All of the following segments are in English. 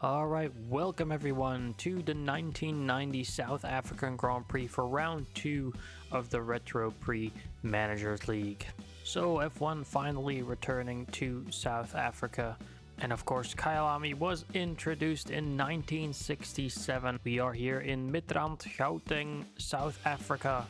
Alright, welcome everyone to the 1990 South African Grand Prix for round 2 of the Retro Prix Managers League. So F1 finally returning to South Africa. And of course, Kyalami was introduced in 1967. We are here in Midrand, Gauteng, South Africa.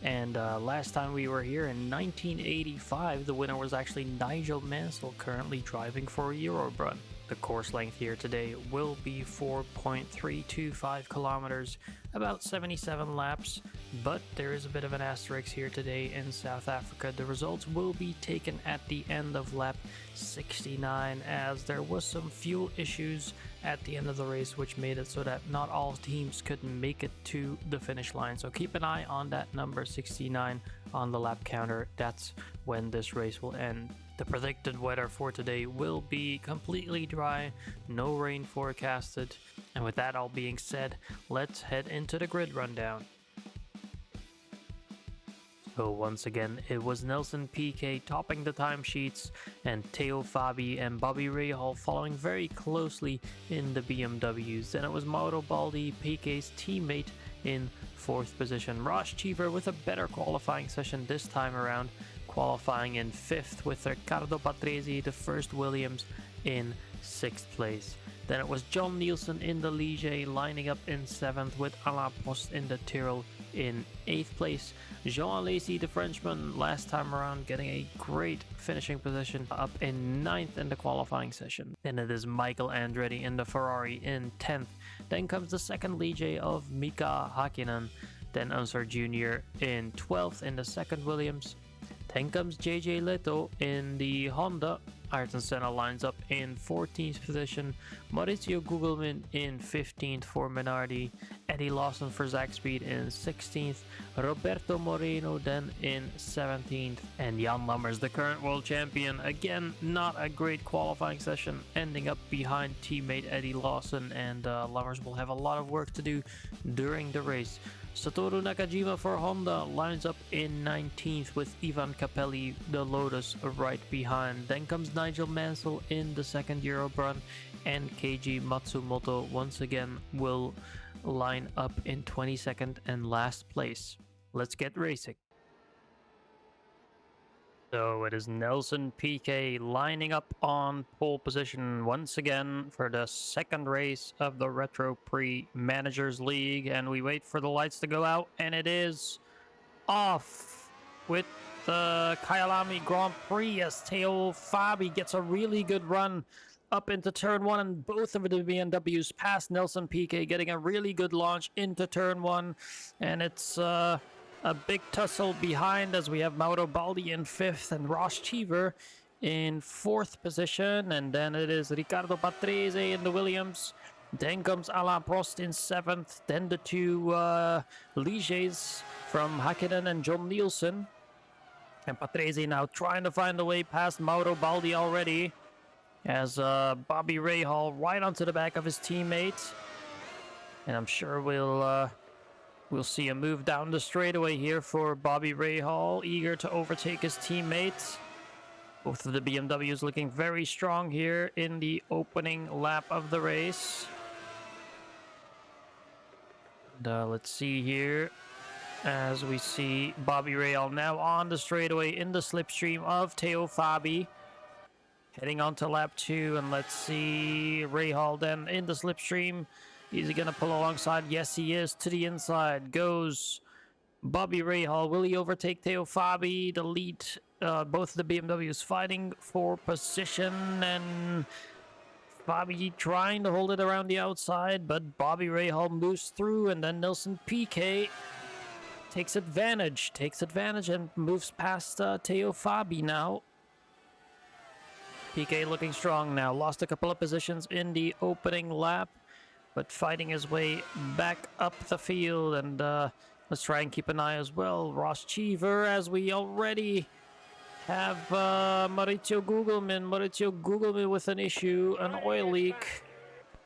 And last time we were here in 1985, the winner was actually Nigel Mansell, currently driving for Eurobrun. The course length here today will be 4.325 kilometers, about 77 laps, but there is a bit of an asterisk here today in South Africa. The results will be taken at the end of lap 69, as there was some fuel issues at the end of the race, which made it so that not all teams could make it to the finish line. So keep an eye on that number 69 on the lap counter. That's when this race will end. The predicted weather for today will be completely dry, no rain forecasted. And with that all being said, let's head into the grid rundown. So once again, it was Nelson Piquet topping the timesheets, and Theo Fabi and Bobby Rahal following very closely in the BMWs. Then it was Mauro Baldi, Piquet's teammate, in 4th position. Ross Cheever with a better qualifying session this time around, qualifying in 5th, with Riccardo Patrese, the first Williams, in 6th place. Then it was John Nielsen in the Ligier lining up in 7th, with Alain Prost in the Tyrrell in 8th place. Jean Alesi, the Frenchman, last time around getting a great finishing position, up in 9th in the qualifying session. Then it is Michael Andretti in the Ferrari in 10th. Then comes the second Ligier of Mika Hakkinen. Then Unser Jr. in 12th in the second Williams. Then comes JJ Leto in the Honda. Ayrton Senna lines up in 14th position. Maurizio Gugelmin in 15th for Minardi. Eddie Lawson for Zakspeed in 16th. Roberto Moreno then in 17th. And Jan Lammers, the current world champion, again not a great qualifying session, ending up behind teammate Eddie Lawson, and Lammers will have a lot of work to do during the race. Satoru Nakajima for Honda lines up in 19th, with Ivan Capelli, the Lotus, right behind. Then comes Nigel Mansell in the second Eurobrun, and Keiji Matsumoto once again will line up in 22nd and last place. Let's get racing. So it is Nelson Piquet lining up on pole position once again for the second race of the Retro Prix Managers League, and we wait for the lights to go out, and it is off with the Kyalami Grand Prix as Theo Fabi gets a really good run up into turn 1, and both of the BMWs past Nelson Piquet, getting a really good launch into turn 1, and it's a big tussle behind as we have Mauro Baldi in 5th and Ross Cheever in 4th position. And then it is Riccardo Patrese in the Williams. Then comes Alain Prost in 7th. Then the two Ligiers from Hakkinen and John Nielsen. And Patrese now trying to find a way past Mauro Baldi already, as Bobby Rahal right onto the back of his teammate. And I'm sure we'll see a move down the straightaway here for Bobby Rahal, eager to overtake his teammates. Both of the BMWs looking very strong here in the opening lap of the race. And, let's see here, as we see Bobby Rahal now on the straightaway in the slipstream of Theo Fabi, heading on to lap 2. And let's see Rahal then in the slipstream. Is he going to pull alongside? Yes, he is. To the inside goes Bobby Rahal. Will he overtake Theo Fabi? The lead, both of the BMWs fighting for position, and Fabi trying to hold it around the outside, but Bobby Rahal moves through, and then Nelson Piquet takes advantage and moves past Theo Fabi now. Piquet looking strong now. Lost a couple of positions in the opening lap, but fighting his way back up the field. And let's try and keep an eye as well. Ross Cheever, as we already have Maurizio Gugelmin with an issue, an oil leak,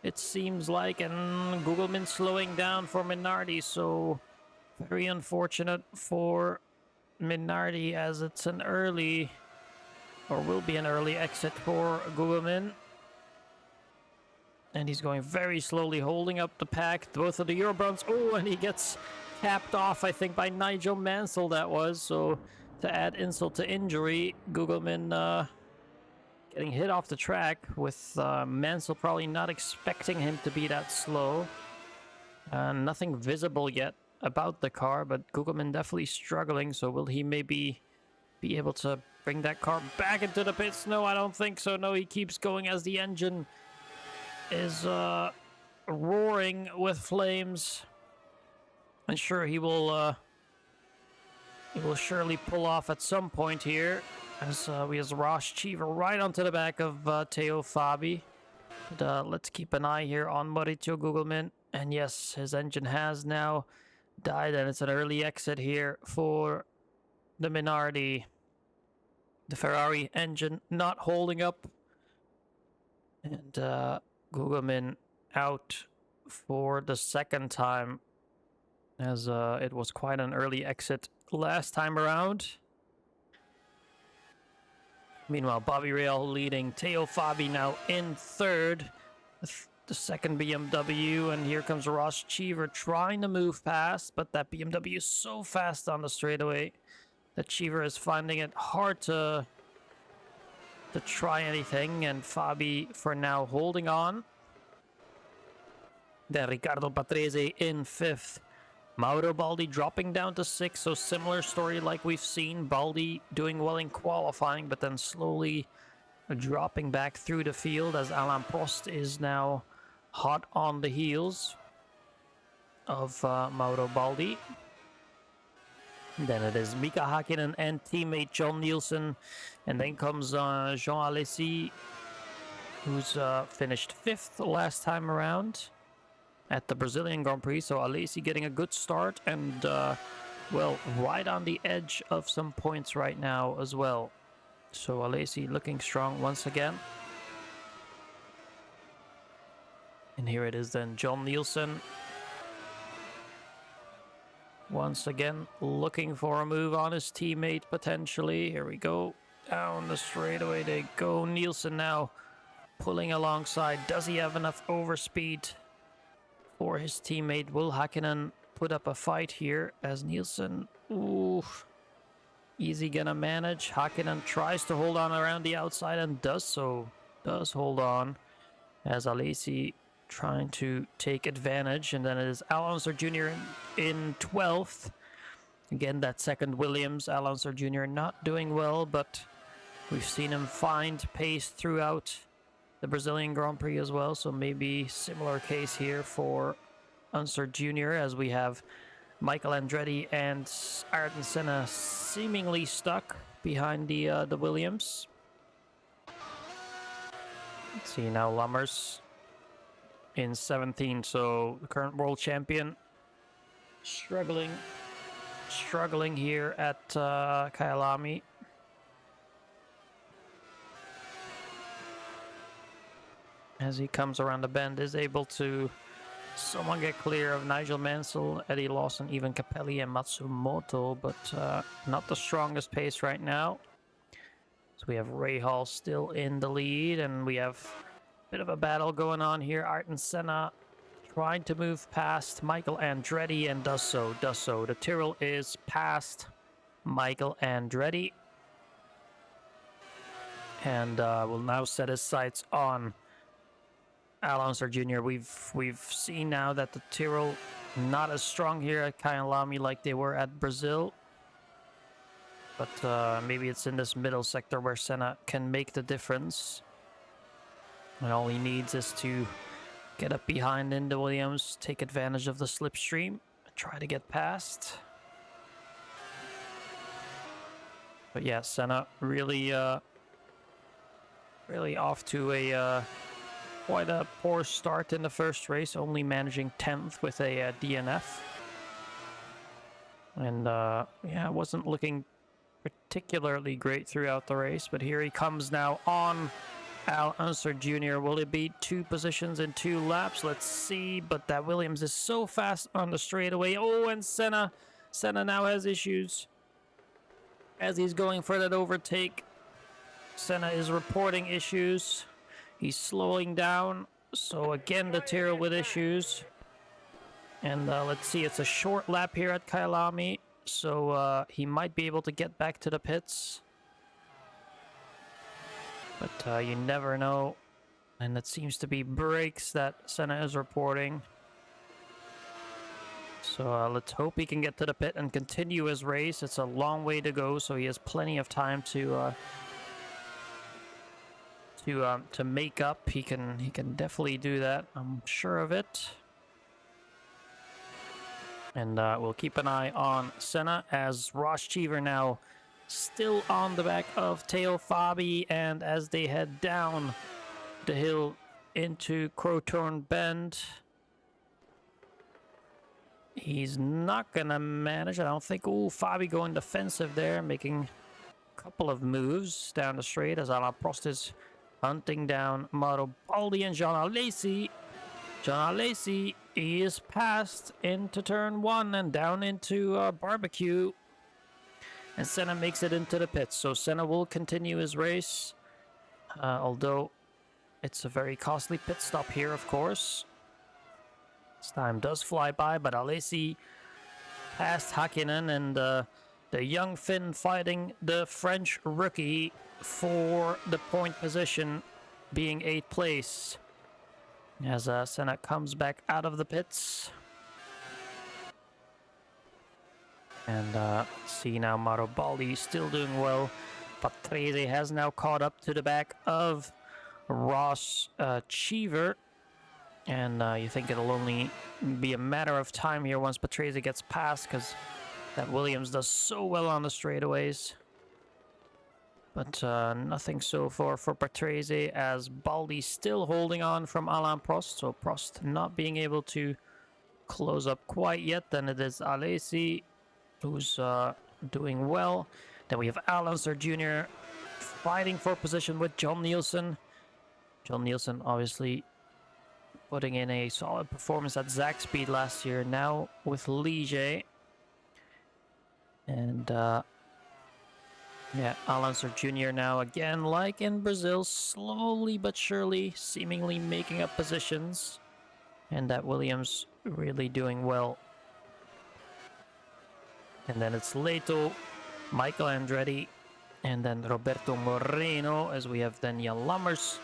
it seems like, and Gugelmin slowing down for Minardi. So very unfortunate for Minardi, as it's an early, or will be an early exit for Gugelmin. And he's going very slowly, holding up the pack. Both of the Eurobronze. Oh, and he gets capped off, I think, by Nigel Mansell, that was. So, to add insult to injury, Gugelmin getting hit off the track, with Mansell probably not expecting him to be that slow. Nothing visible yet about the car, but Gugelmin definitely struggling. So, will he maybe be able to bring that car back into the pits? No, I don't think so. No, he keeps going as the engine is roaring with flames. And sure, he will surely pull off at some point here, as we have Ross Cheever right onto the back of Teo Fabi. But, let's keep an eye here on Maurizio Gugelmin. And yes, his engine has now died, and it's an early exit here for the Minardi. The Ferrari engine not holding up. And Gugelmin out for the second time, as it was quite an early exit last time around. Meanwhile, Bobby Rahal leading, Teo Fabi now in third, the second BMW, and here comes Ross Cheever trying to move past, but that BMW is so fast on the straightaway that Cheever is finding it hard to try anything, and Fabi for now holding on. Then Riccardo Patrese in fifth. Mauro Baldi dropping down to sixth, so similar story like we've seen. Baldi doing well in qualifying, but then slowly dropping back through the field, as Alain Prost is now hot on the heels of Mauro Baldi. Then it is Mika Hakkinen and teammate John Nielsen. And then comes Jean Alesi, who's finished fifth last time around at the Brazilian Grand Prix. So Alesi getting a good start and, well, right on the edge of some points right now as well. So Alesi looking strong once again. And here it is then, John Nielsen. Once again, looking for a move on his teammate, potentially. Here we go. Down the straightaway they go. Nielsen now pulling alongside. Does he have enough overspeed for his teammate? Will Hakkinen put up a fight here, as Nielsen, ooh, easy gonna manage. Hakkinen tries to hold on around the outside and does so. Does hold on, as Alesi trying to take advantage. And then it is Alonso Jr. in 12th. Again, that second Williams. Alonso Jr. not doing well, but we've seen him find pace throughout the Brazilian Grand Prix as well. So maybe similar case here for Unser Jr., as we have Michael Andretti and Ayrton Senna seemingly stuck behind the Williams. Let's see now, Lammers in 17, so the current world champion struggling here at Kyalami. As he comes around the bend, is able to somewhat get clear of Nigel Mansell, Eddie Lawson, even Capelli and Matsumoto, but not the strongest pace right now. So we have Rahal still in the lead, and we have bit of a battle going on here. Ayrton Senna trying to move past Michael Andretti and does so. The Tyrrell is past Michael Andretti. And will now set his sights on Alonso Jr. We've seen now that the Tyrrell not as strong here at Kyalami like they were at Brazil. But maybe it's in this middle sector where Senna can make the difference. And all he needs is to get up behind in the Williams, take advantage of the slipstream, and try to get past. But yeah, Senna really off to a quite a poor start in the first race, only managing 10th with a DNF. And yeah, it wasn't looking particularly great throughout the race, but here he comes now on Al Unser Jr. Will it be 2 positions in 2 laps? Let's see, but that Williams is so fast on the straightaway. Oh, and Senna now has issues as he's going for that overtake. Senna is reporting issues. He's slowing down, So again, the Tyrrell with issues. And let's see, it's a short lap here at Kyalami. So he might be able to get back to the pits. But you never know. And it seems to be brakes that Senna is reporting. So let's hope he can get to the pit and continue his race. It's a long way to go, so he has plenty of time to make up. He can definitely do that. I'm sure of it. And we'll keep an eye on Senna as Ross Cheever now still on the back of Teo Fabi, and as they head down the hill into Crowthorne Bend, he's not gonna manage, I don't think. Ooh, Fabi going defensive there, making a couple of moves down the straight as Alain Prost is hunting down Mauro Baldi and Jean Alesi. Jean Alesi is passed into turn 1 and down into barbecue. And Senna makes it into the pits. So Senna will continue his race. Although it's a very costly pit stop here, of course. This time does fly by, but Alesi passed Hakkinen, and the young Finn fighting the French rookie for the point position, being 8th place. As Senna comes back out of the pits. And let's see now, Mauro Baldi still doing well. Patrese has now caught up to the back of Ross Cheever. And you think it'll only be a matter of time here once Patrese gets past, because that Williams does so well on the straightaways. But nothing so far for Patrese, as Baldi still holding on from Alain Prost. So Prost not being able to close up quite yet. Then it is Alesi who's doing well. Then we have Al Unser Jr. fighting for position with John Nielsen. John Nielsen obviously putting in a solid performance at Zach Speed last year. Now with Ligier. And yeah, Al Unser Jr. now again, like in Brazil, slowly but surely, seemingly making up positions. And that Williams really doing well. And then it's Leto, Michael Andretti, and then Roberto Moreno, as we have then Jan Lammers,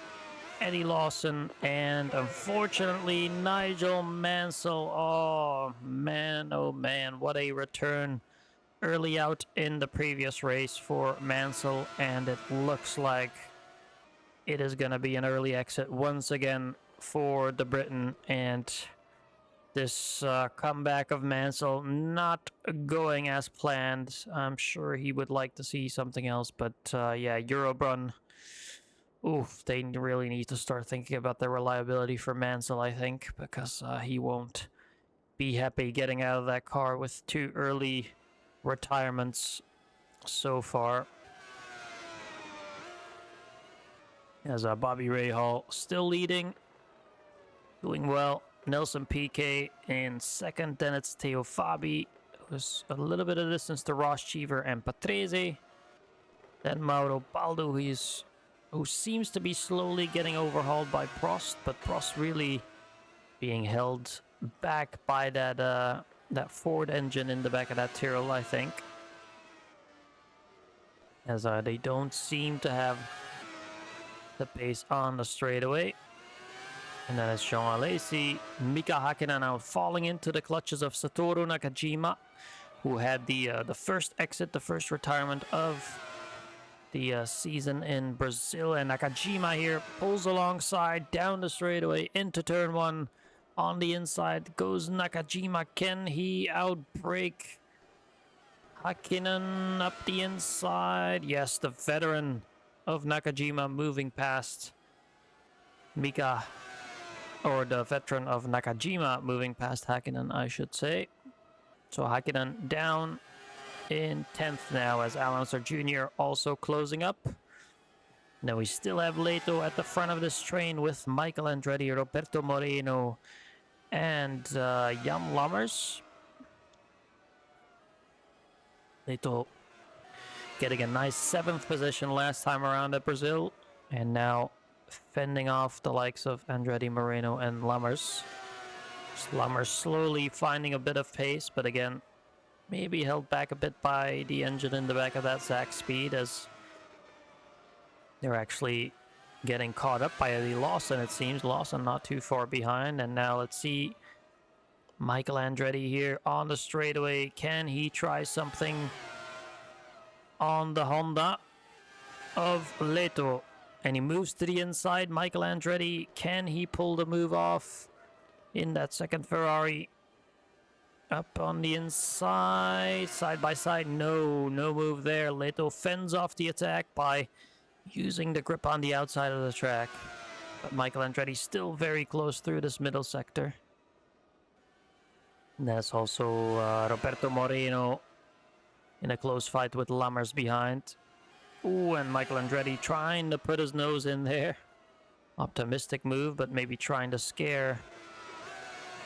Eddie Lawson, and unfortunately Nigel Mansell. Oh man, what a return early out in the previous race for Mansell, and it looks like it is going to be an early exit once again for the Briton, and this comeback of Mansell not going as planned. I'm sure he would like to see something else, but yeah, Eurobrun, oof, they really need to start thinking about their reliability for Mansell, I think, because he won't be happy getting out of that car with 2 early retirements so far. As Bobby Rahal still leading, doing well. Nelson Piquet in second, then it's Teo Fabi, who's a little bit of distance to Ross Cheever and Patrese. Then Mauro Baldi, who seems to be slowly getting overhauled by Prost, but Prost really being held back by that Ford engine in the back of that Tyrrell, I think. As they don't seem to have the pace on the straightaway. And then it's Jean Alesi, Mika Hakkinen now falling into the clutches of Satoru Nakajima, who had the first exit, the first retirement of the season in Brazil. And Nakajima here pulls alongside down the straightaway into turn 1. On the inside goes Nakajima. Can he outbrake Hakkinen up the inside? Yes, the veteran of Nakajima moving past Mika. Or the veteran of Nakajima moving past Hakkinen, I should say. So Hakkinen down in 10th now, as Al Unser Jr. also closing up. Now we still have Leto at the front of this train with Michael Andretti, Roberto Moreno, and Jan Lammers. Leto getting a nice 7th position last time around at Brazil. And now fending off the likes of Andretti Moreno and Lammers. Lammers slowly finding a bit of pace, but again, maybe held back a bit by the engine in the back of that Zach Speed, as they're actually getting caught up by Eddie Lawson, it seems. Lawson not too far behind, and now let's see Michael Andretti here on the straightaway. Can he try something on the Honda of Leto? And he moves to the inside. Michael Andretti, can he pull the move off in that second Ferrari? Up on the inside, side by side. No move there. Leto fends off the attack by using the grip on the outside of the track. But Michael Andretti still very close through this middle sector. And that's also Roberto Moreno in a close fight with Lammers behind. Ooh, and Michael Andretti trying to put his nose in there. Optimistic move, but maybe trying to scare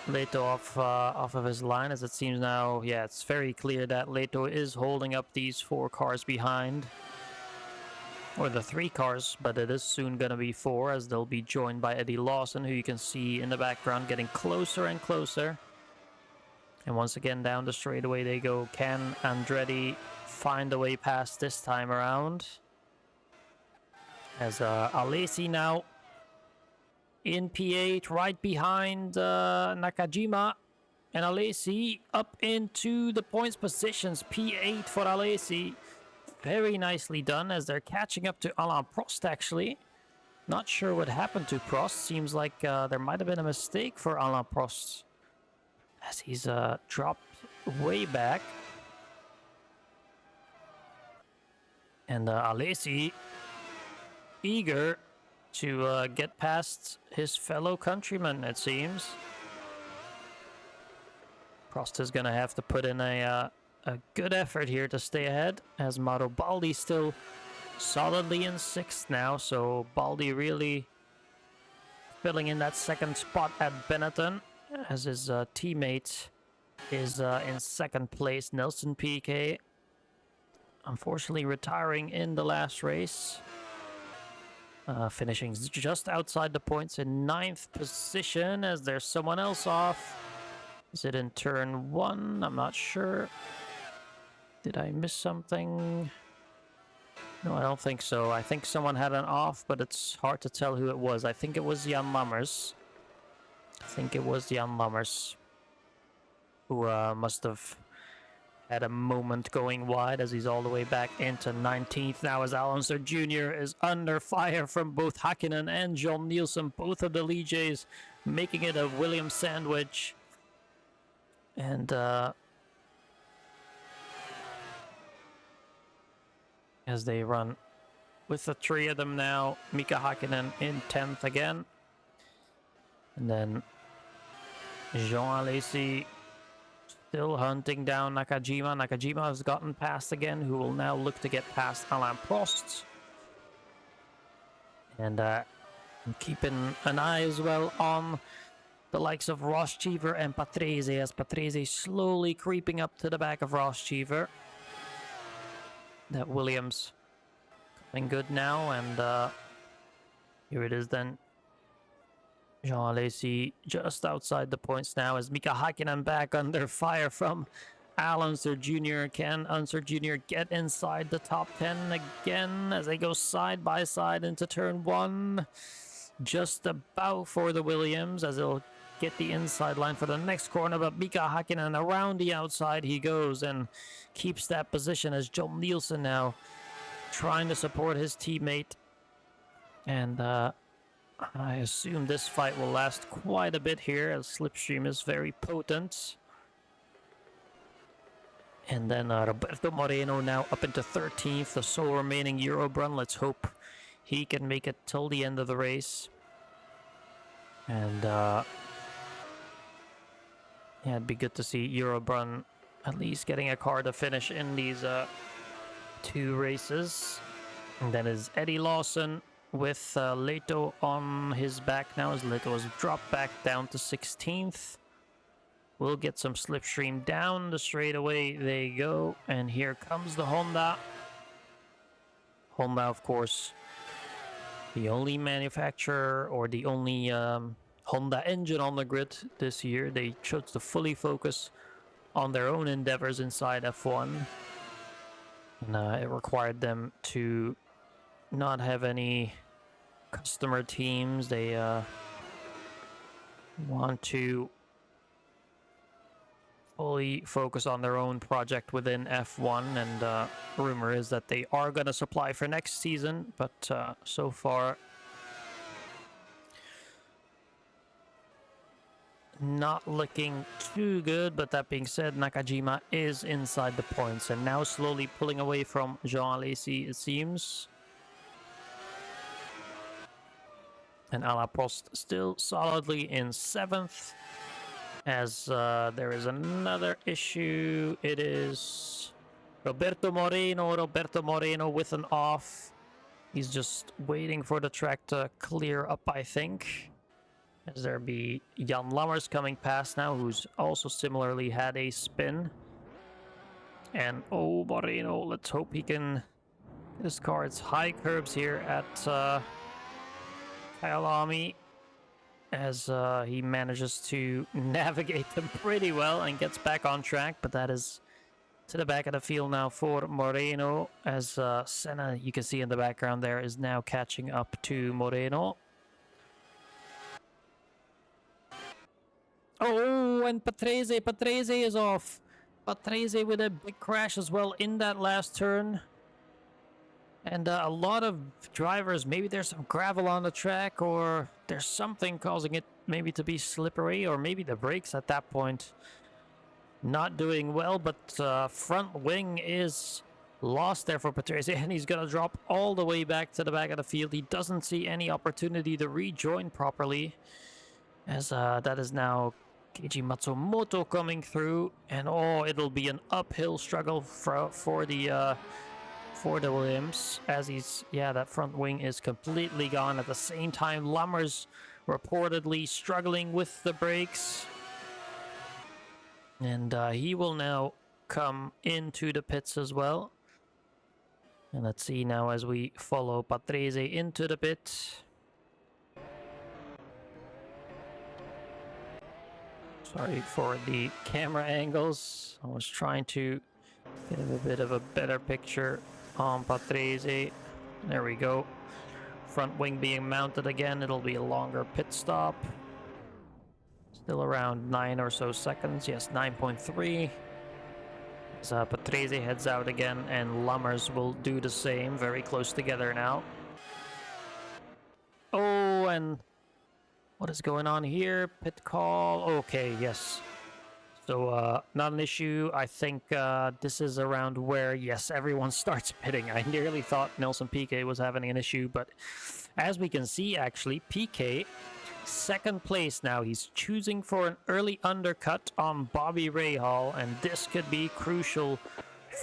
Leto off of his line, as it seems now. Yeah, it's very clear that Leto is holding up these 4 cars behind. Or the 3 cars, but it is soon going to be 4, as they'll be joined by Eddie Lawson, who you can see in the background getting closer and closer. And once again, down the straightaway they go. Can Andretti find a way past this time around? As Alesi now in P8, right behind Nakajima. And Alesi up into the points positions. P8 for Alesi. Very nicely done, as they're catching up to Alain Prost, actually. Not sure what happened to Prost. Seems like there might have been a mistake for Alain Prost, as he's dropped way back. And Alesi eager to get past his fellow countryman, it seems. Prost is going to have to put in a good effort here to stay ahead, as Mauro Baldi still solidly in 6th now. So Baldi really filling in that second spot at Benetton, as his teammate is in 2nd place, Nelson Piquet. Unfortunately retiring in the last race. Finishing just outside the points in 9th position, as there's someone else off. Is it in turn 1? I'm not sure. Did I miss something? No, I don't think so. I think someone had an off, but it's hard to tell who it was. I think it was Jan Lammers. Who must have had a moment going wide, as he's all the way back into 19th now, as Alonso Jr. is under fire from both Hakkinen and John Nielsen, both of the Ligiers, making it a Williams sandwich. And as they run with the 3 of them now, Mika Hakkinen in 10th again. And then Jean Alesi still hunting down Nakajima. Nakajima has gotten past again, who will now look to get past Alain Prost. And I'm keeping an eye as well on the likes of Ross Cheever and Patrese, as Patrese slowly creeping up to the back of Ross Cheever. That Williams coming good now, and here it is then. Jean Alesi just outside the points now, as Mika Hakkinen back under fire from Al Unser Jr. Can Unser Jr. get inside the top 10 again, as they go side by side into turn 1? Just about for the Williams, as they'll get the inside line for the next corner, but Mika Hakkinen around the outside he goes and keeps that position, as John Nielsen now trying to support his teammate. And I assume this fight will last quite a bit here, as Slipstream is very potent. And then Roberto Moreno now up into 13th, the sole remaining Eurobrun. Let's hope he can make it till the end of the race. And yeah, it'd be good to see Eurobrun at least getting a car to finish in these 2 races. And then is Eddie Lawson with Leto on his back now, as Leto has dropped back down to 16th. We'll get some slipstream down the straightaway. They go, and here comes the Honda. Honda, of course, the only manufacturer or the only Honda engine on the grid this year. They chose to fully focus on their own endeavors inside F1. And it required them to not have any customer teams. They want to fully focus on their own project within F1, and rumor is that they are going to supply for next season, but so far not looking too good. But that being said, Nakajima is inside the points and now slowly pulling away from Jean Alesi, it seems. And Alaprost still solidly in 7th. As there is another issue. It is Roberto Moreno with an off. He's just waiting for the track to clear up, I think. As there be Jan Lammers coming past now, who's also similarly had a spin. And oh, Moreno, let's hope he can... This car, it's high curbs here at Kyalami, as he manages to navigate them pretty well and gets back on track. But that is to the back of the field now for Moreno, as Senna, you can see in the background there, is now catching up to Moreno. Oh, and Patrese is off. Patrese with a big crash as well in that last turn. And a lot of drivers, maybe there's some gravel on the track, or there's something causing it maybe to be slippery, or maybe the brakes at that point not doing well. But front wing is lost there for Patrese, and he's going to drop all the way back to the back of the field. He doesn't see any opportunity to rejoin properly, as that is now Keiji Matsumoto coming through. And oh, it'll be an uphill struggle for the Williams, as he's, yeah, that front wing is completely gone. At the same time, Lammers reportedly struggling with the brakes. And he will now come into the pits as well. And let's see now as we follow Patrese into the pit. Sorry for the camera angles. I was trying to get a bit of a better picture on Patrese. There we go. Front wing being mounted again. It'll be a longer pit stop. Still around 9 or so seconds. Yes, 9.3. As Patrese heads out again, and Lammers will do the same. Very close together now. Oh, and what is going on here? Pit call. Okay, yes. So, not an issue. I think this is around where, yes, everyone starts pitting. I nearly thought Nelson Piquet was having an issue, but as we can see, actually, Piquet, second place now. He's choosing for an early undercut on Bobby Rahal, and this could be crucial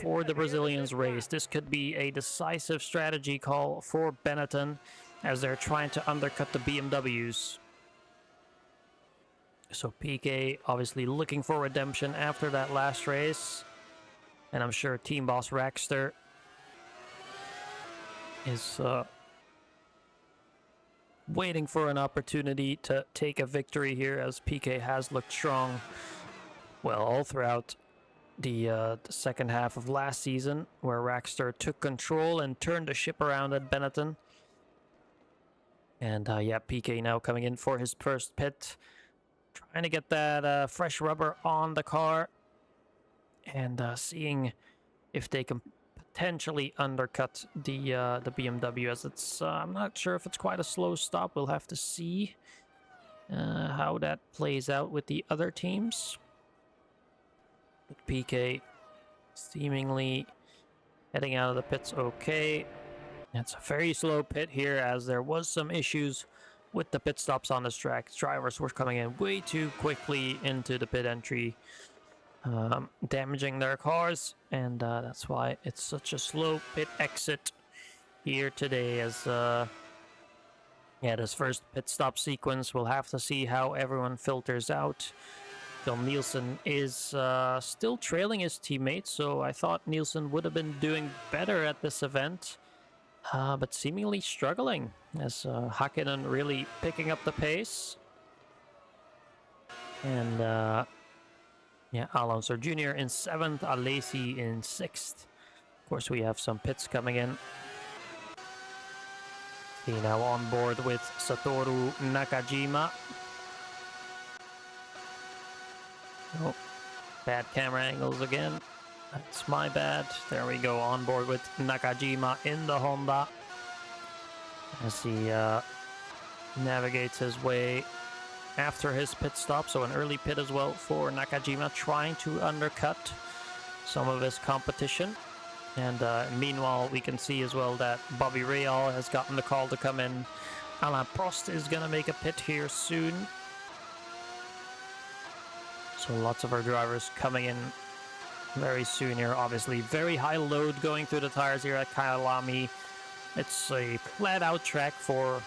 for the Brazilians' race. This could be a decisive strategy call for Benetton, as they're trying to undercut the BMWs. So Piquet obviously looking for redemption after that last race. And I'm sure team boss Rackster is waiting for an opportunity to take a victory here, as Piquet has looked strong, well, all throughout the second half of last season, where Rackster took control and turned the ship around at Benetton. And yeah, Piquet now coming in for his first pit, trying to get that fresh rubber on the car, and seeing if they can potentially undercut the BMW, as it's I'm not sure if it's quite a slow stop. We'll have to see how that plays out with the other teams. But Piquet seemingly heading out of the pits okay. It's a very slow pit here, as there was some issues with the pit stops on this track. Drivers were coming in way too quickly into the pit entry, damaging their cars, and that's why it's such a slow pit exit here today. As yeah, this first pit stop sequence, we'll have to see how everyone filters out. Phil Nielsen is still trailing his teammates, so I thought Nielsen would have been doing better at this event. but seemingly struggling as Hakkinen really picking up the pace. And yeah, Alonso Jr. in 7th, Alesi in 6th. Of course, we have some pits coming in. He now on board with Satoru Nakajima. Oh, bad camera angles again. That's my bad. There we go, on board with Nakajima in the Honda as he navigates his way after his pit stop. So an early pit as well for Nakajima, trying to undercut some of his competition. And meanwhile, we can see as well that Bobby Rahal has gotten the call to come in. Alain Prost is going to make a pit here soon. So lots of our drivers coming in very soon here. Obviously, very high load going through the tires here at Kyalami. It's a flat-out track for,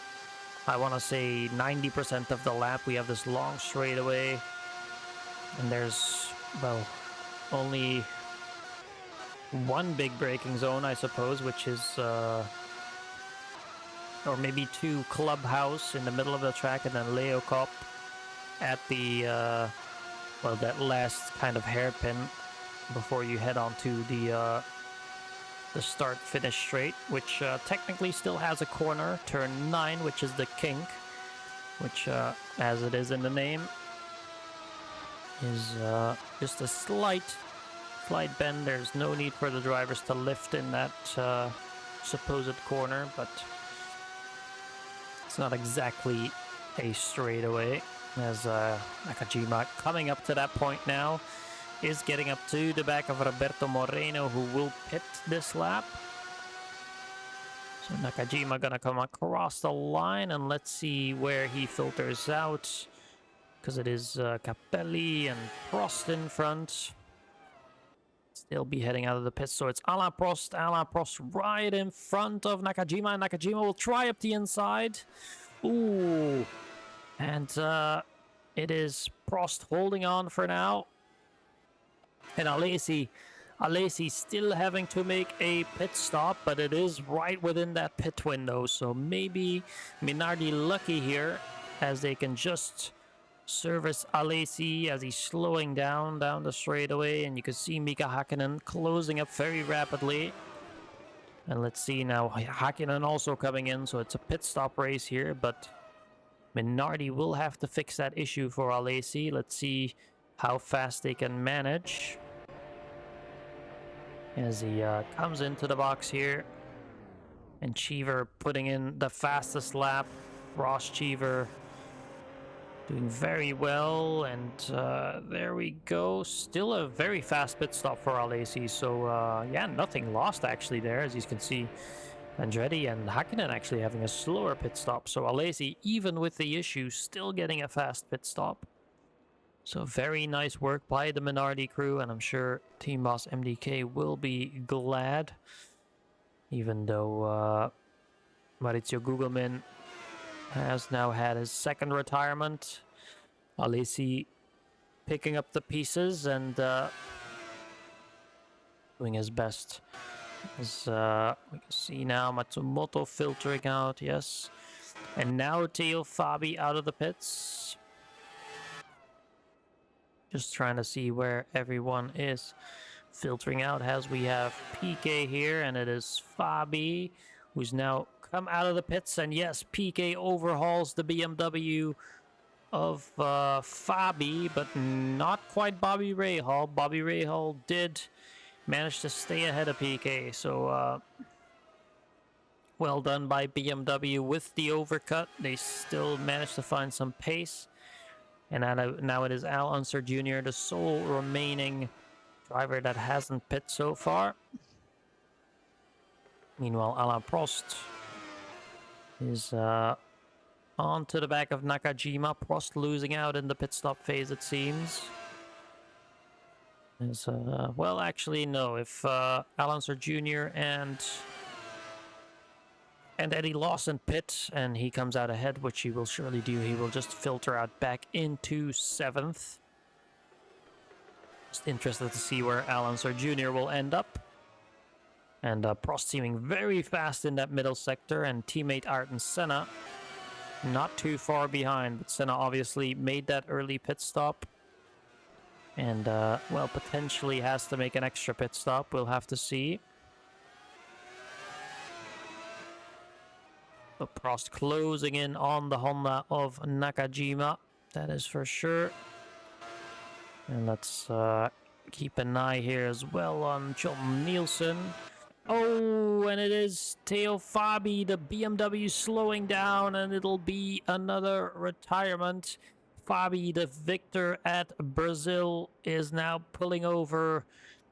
I want to say, 90% of the lap. We have this long straightaway. And there's, well, only one big braking zone, I suppose, which is, or maybe two, Clubhouse in the middle of the track, and then Leo Cop at the, well, that last kind of hairpin before you head on to the start-finish straight, which technically still has a corner, turn 9, which is the kink, which, as it is in the name, is just a slight bend. There's no need for the drivers to lift in that supposed corner, but it's not exactly a straightaway, as Nakajima coming up to that point now is getting up to the back of Roberto Moreno, who will pit this lap. So Nakajima gonna come across the line, and let's see where he filters out, because it is Capelli and Prost in front. They'll be heading out of the pits, so it's Alain Prost right in front of Nakajima, and Nakajima will try up the inside. Ooh, and it is Prost holding on for now. And Alesi still having to make a pit stop, but it is right within that pit window, so maybe Minardi lucky here, as they can just service Alesi as he's slowing down the straightaway, and you can see Mika Hakkinen closing up very rapidly. And let's see now, Hakkinen also coming in, so it's a pit stop race here, but Minardi will have to fix that issue for Alesi. Let's see how fast they can manage as he comes into the box here. And Cheever putting in the fastest lap. Ross Cheever doing very well, and there we go. Still a very fast pit stop for Alesi, so yeah, nothing lost actually there, as you can see. Andretti and Hakkinen actually having a slower pit stop, so Alesi, even with the issue, still getting a fast pit stop. So very nice work by the Minardi crew, and I'm sure Team Boss MDK will be glad, even though Maurizio Gugelmin has now had his second retirement. Alesi picking up the pieces and doing his best. As we can see now, Matsumoto filtering out, yes. And now Teo Fabi out of the pits. Just trying to see where everyone is filtering out, as we have PK here, and it is Fabi who's now come out of the pits. And yes, PK overhauls the BMW of Fabi, but not quite Bobby Rahal. Bobby Rahal did manage to stay ahead of PK, so well done by BMW with the overcut. They still managed to find some pace. And now it is Al Unser Jr., the sole remaining driver that hasn't pit so far. Meanwhile, Alain Prost is on to the back of Nakajima. Prost losing out in the pit stop phase, it seems. Well, actually, no. If Al Unser Jr. and Eddie Lawson pit, and he comes out ahead, which he will surely do, he will just filter out back into 7th. Just interested to see where Al Unser Jr. will end up. And Prost seeming very fast in that middle sector, and teammate Ayrton Senna not too far behind, but Senna obviously made that early pit stop. And, well, potentially has to make an extra pit stop. We'll have to see. But Prost closing in on the Honda of Nakajima. That is for sure. And let's keep an eye here as well on John Nielsen. Oh, and it is Theo Fabi, the BMW slowing down, and it'll be another retirement. Fabi, the victor at Brazil, is now pulling over,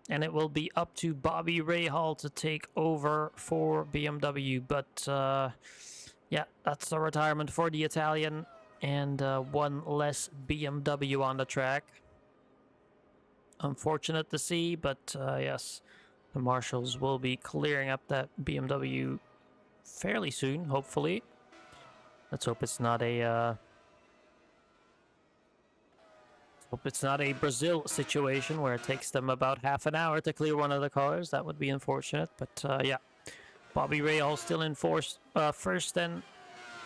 and it will be up to Bobby Rahal to take over for BMW. But yeah, that's the retirement for the Italian, and one less BMW on the track. Unfortunate to see, but yes, the marshals will be clearing up that BMW fairly soon, hopefully. Let's hope it's not a Brazil situation where it takes them about half an hour to clear one of the cars. That would be unfortunate, but yeah. Bobby Rahal still in first, then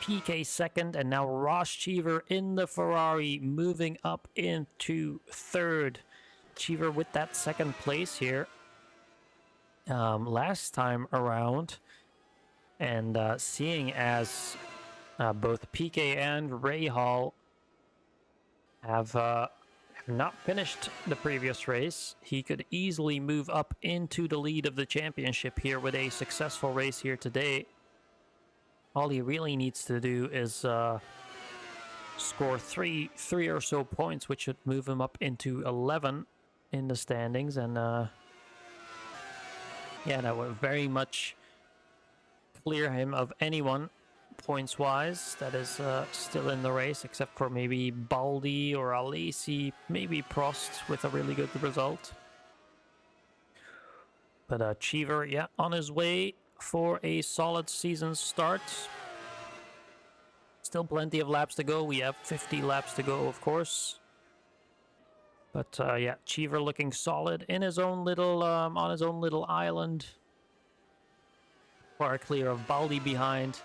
PK second, and now Ross Cheever in the Ferrari moving up into third. Cheever with that second place here last time around, and seeing as both PK and Rahal have not finished the previous race, he could easily move up into the lead of the championship here with a successful race here today. All he really needs to do is score three or so points, which should move him up into 11 in the standings, and yeah, that would very much clear him of anyone points wise that is still in the race, except for maybe Baldi or Alesi, maybe Prost with a really good result. But Cheever, yeah, on his way for a solid season start. Still plenty of laps to go. We have 50 laps to go, of course. But yeah, Cheever looking solid in his own little on his own little island. Far clear of Baldi behind.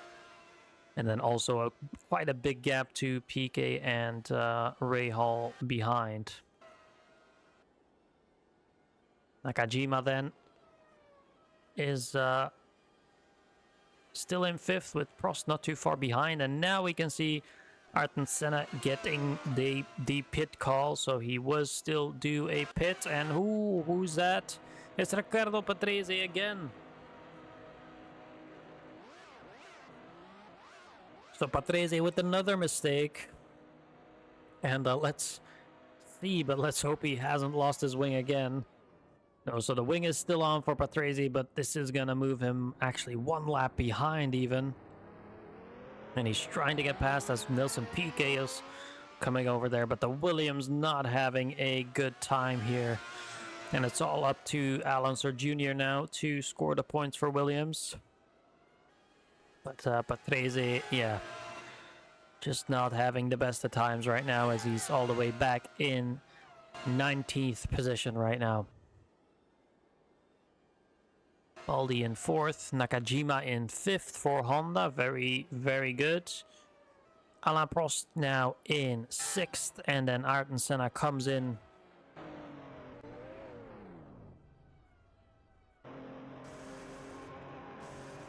And then also quite a big gap to PK and Rahal behind. Nakajima then is still in fifth with Prost not too far behind. And now we can see Ayrton Senna getting the pit call. So he was still due a pit. And who's that? It's Riccardo Patrese again. So Patrese with another mistake. And let's see, but let's hope he hasn't lost his wing again. No, so the wing is still on for Patrese, but this is going to move him actually one lap behind even. And he's trying to get past as Nelson Piquet is coming over there, but the Williams not having a good time here. And it's all up to Alonso Jr. now to score the points for Williams. But Patrese, yeah, just not having the best of times right now as he's all the way back in 19th position right now. Baldi in fourth, Nakajima in fifth for Honda, very, very good. Alain Prost now in sixth, and then Ayrton Senna comes in.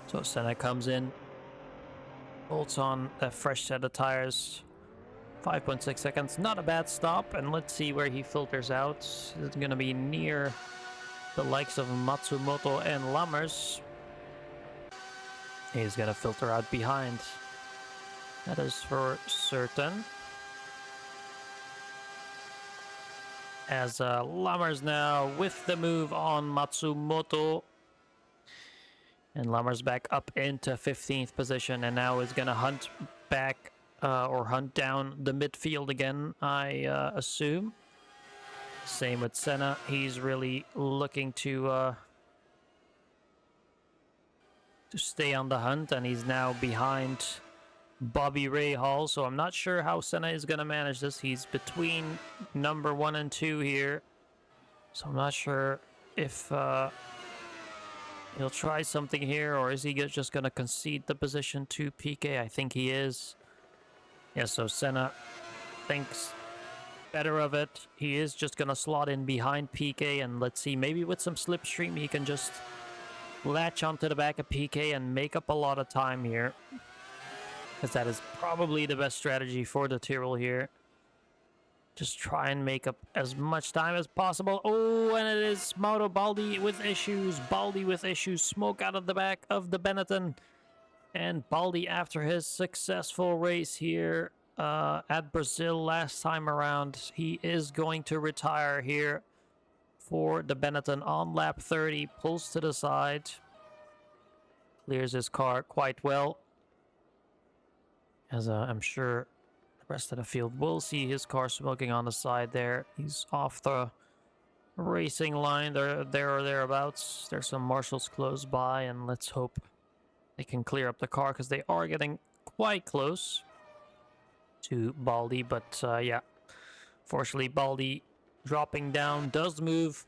So Senna comes in, bolts on a fresh set of tires, 5.6 seconds, not a bad stop, and let's see where he filters out. It's going to be near the likes of Matsumoto and Lammers. He's going to filter out behind. That is for certain. As Lammers now with the move on Matsumoto. And Lammers back up into 15th position and now is going to hunt back or hunt down the midfield again, I assume. Same with Senna. He's really looking to stay on the hunt, and he's now behind Bobby Rahal. So I'm not sure how Senna is going to manage this. He's between number 1 and 2 here. So I'm not sure if He'll try something here, or is he just going to concede the position to PK? I think he is. Yeah, so Senna thinks better of it. He is just going to slot in behind PK, and let's see, maybe with some slipstream he can just latch onto the back of PK and make up a lot of time here. Because that is probably the best strategy for the Tyrrell here. Just try and make up as much time as possible. Oh, and it is Mauro Baldi with issues. Baldi with issues. Smoke out of the back of the Benetton. And Baldi, after his successful race here at Brazil last time around, he is going to retire here for the Benetton on lap 30. Pulls to the side. Clears his car quite well. As I'm sure the rest of the field will see his car smoking on the side there. He's off the racing line there or thereabouts. There's some marshals close by, and let's hope they can clear up the car because they are getting quite close to Baldi. But yeah, fortunately Baldi dropping down does move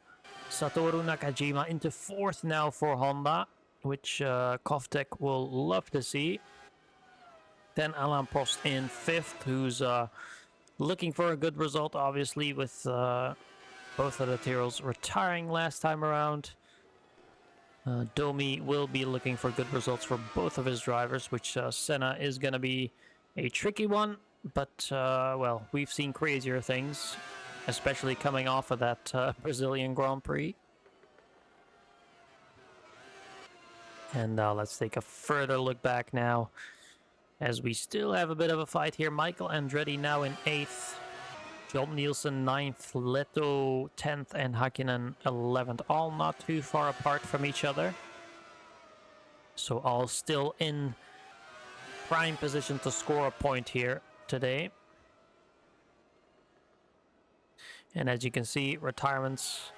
Satoru Nakajima into 4th now for Honda, which Kovtek will love to see. Then Alain Prost in 5th, who's looking for a good result, obviously, with both of the Tyrrells retiring last time around. Domi will be looking for good results for both of his drivers, which Senna is going to be a tricky one. But, well, we've seen crazier things, especially coming off of that Brazilian Grand Prix. And let's take a further look back now, as we still have a bit of a fight here. Michael Andretti now in 8th. John Nielsen 9th. Leto 10th. And Hakkinen 11th. All not too far apart from each other. So all still in prime position to score a point here today. And as you can see, retirements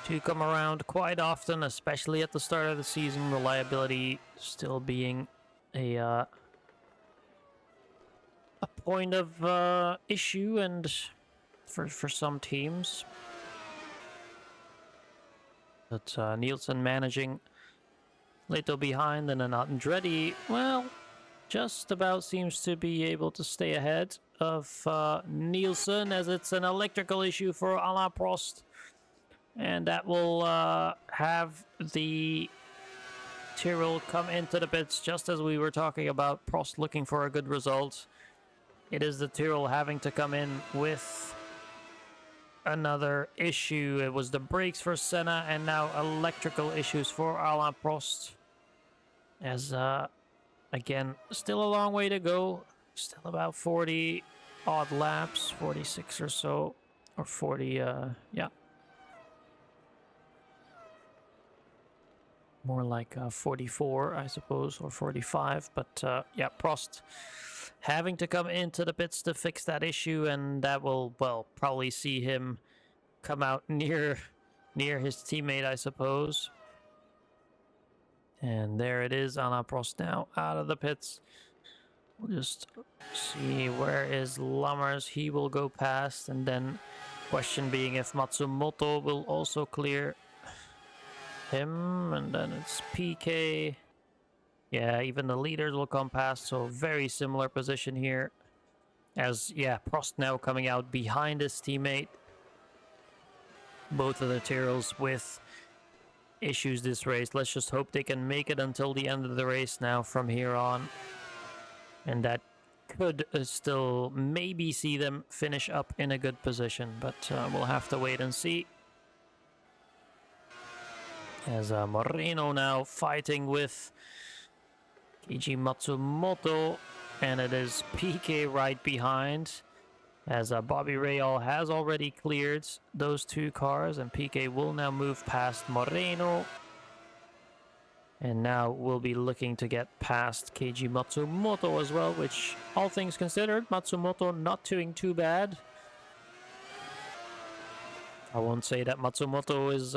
do come around quite often, especially at the start of the season. Reliability still being a point of issue and for some teams. But Nielsen managing Leto behind, and then Andretti, well, just about seems to be able to stay ahead of Nielsen, as it's an electrical issue for Alain Prost. And that will have the Tyrrell come into the pits just as we were talking about Prost looking for a good result. It is the Tyrrell having to come in with another issue. It was the brakes for Senna, and now electrical issues for Alain Prost. As, again, still a long way to go. Still about 40 odd laps, 46 or so, or 40, yeah. More like 44, I suppose, or 45. But yeah, Prost having to come into the pits to fix that issue, and that will, well, probably see him come out near his teammate, I suppose. And there it is, Alain Prost now out of the pits. We'll just see where is Lammers. He will go past, and then question being if Matsumoto will also clear him, and then it's PK. Yeah, even the leaders will come past, so very similar position here. As, yeah, Prost now coming out behind his teammate. Both of the Tyrrells with issues this race. Let's just hope they can make it until the end of the race now from here on. And that could still maybe see them finish up in a good position, but we'll have to wait and see. As Moreno now fighting with Keiji Matsumoto, and it is PK right behind, as Bobby Rahal has already cleared those two cars, and PK will now move past Moreno, and now we'll be looking to get past Keiji Matsumoto as well, which, all things considered, Matsumoto not doing too bad. I won't say that Matsumoto is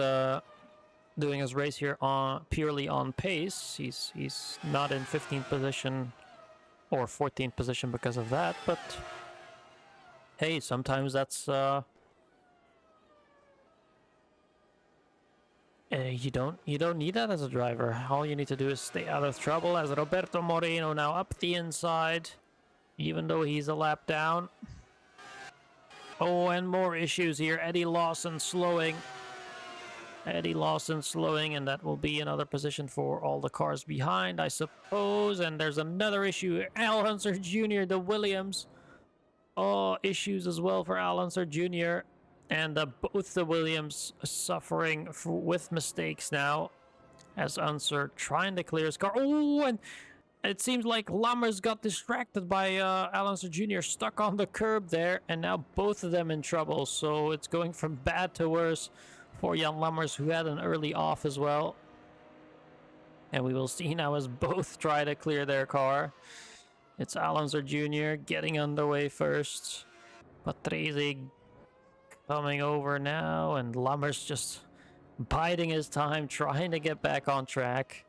doing his race here purely on pace. He's not in 15th position or 14th position because of that, but hey, sometimes that's a You don't need that as a driver. All you need to do is stay out of trouble. As Roberto Moreno now up the inside, even though he's a lap down. Oh, and more issues here. Eddie Lawson slowing, and that will be another position for all the cars behind, I suppose. And there's another issue. Al Unser Jr., the Williams. Oh, issues as well for Al Unser Jr. And both the Williams suffering with mistakes now, as Unser trying to clear his car. Oh, and it seems like Lammers got distracted by Al Unser Jr. stuck on the curb there, and now both of them in trouble. So it's going from bad to worse for Jan Lammers, who had an early off as well. And we will see now as both try to clear their car. It's Al Unser Jr. getting underway first. Patrese coming over now, and Lammers just biding his time, trying to get back on track.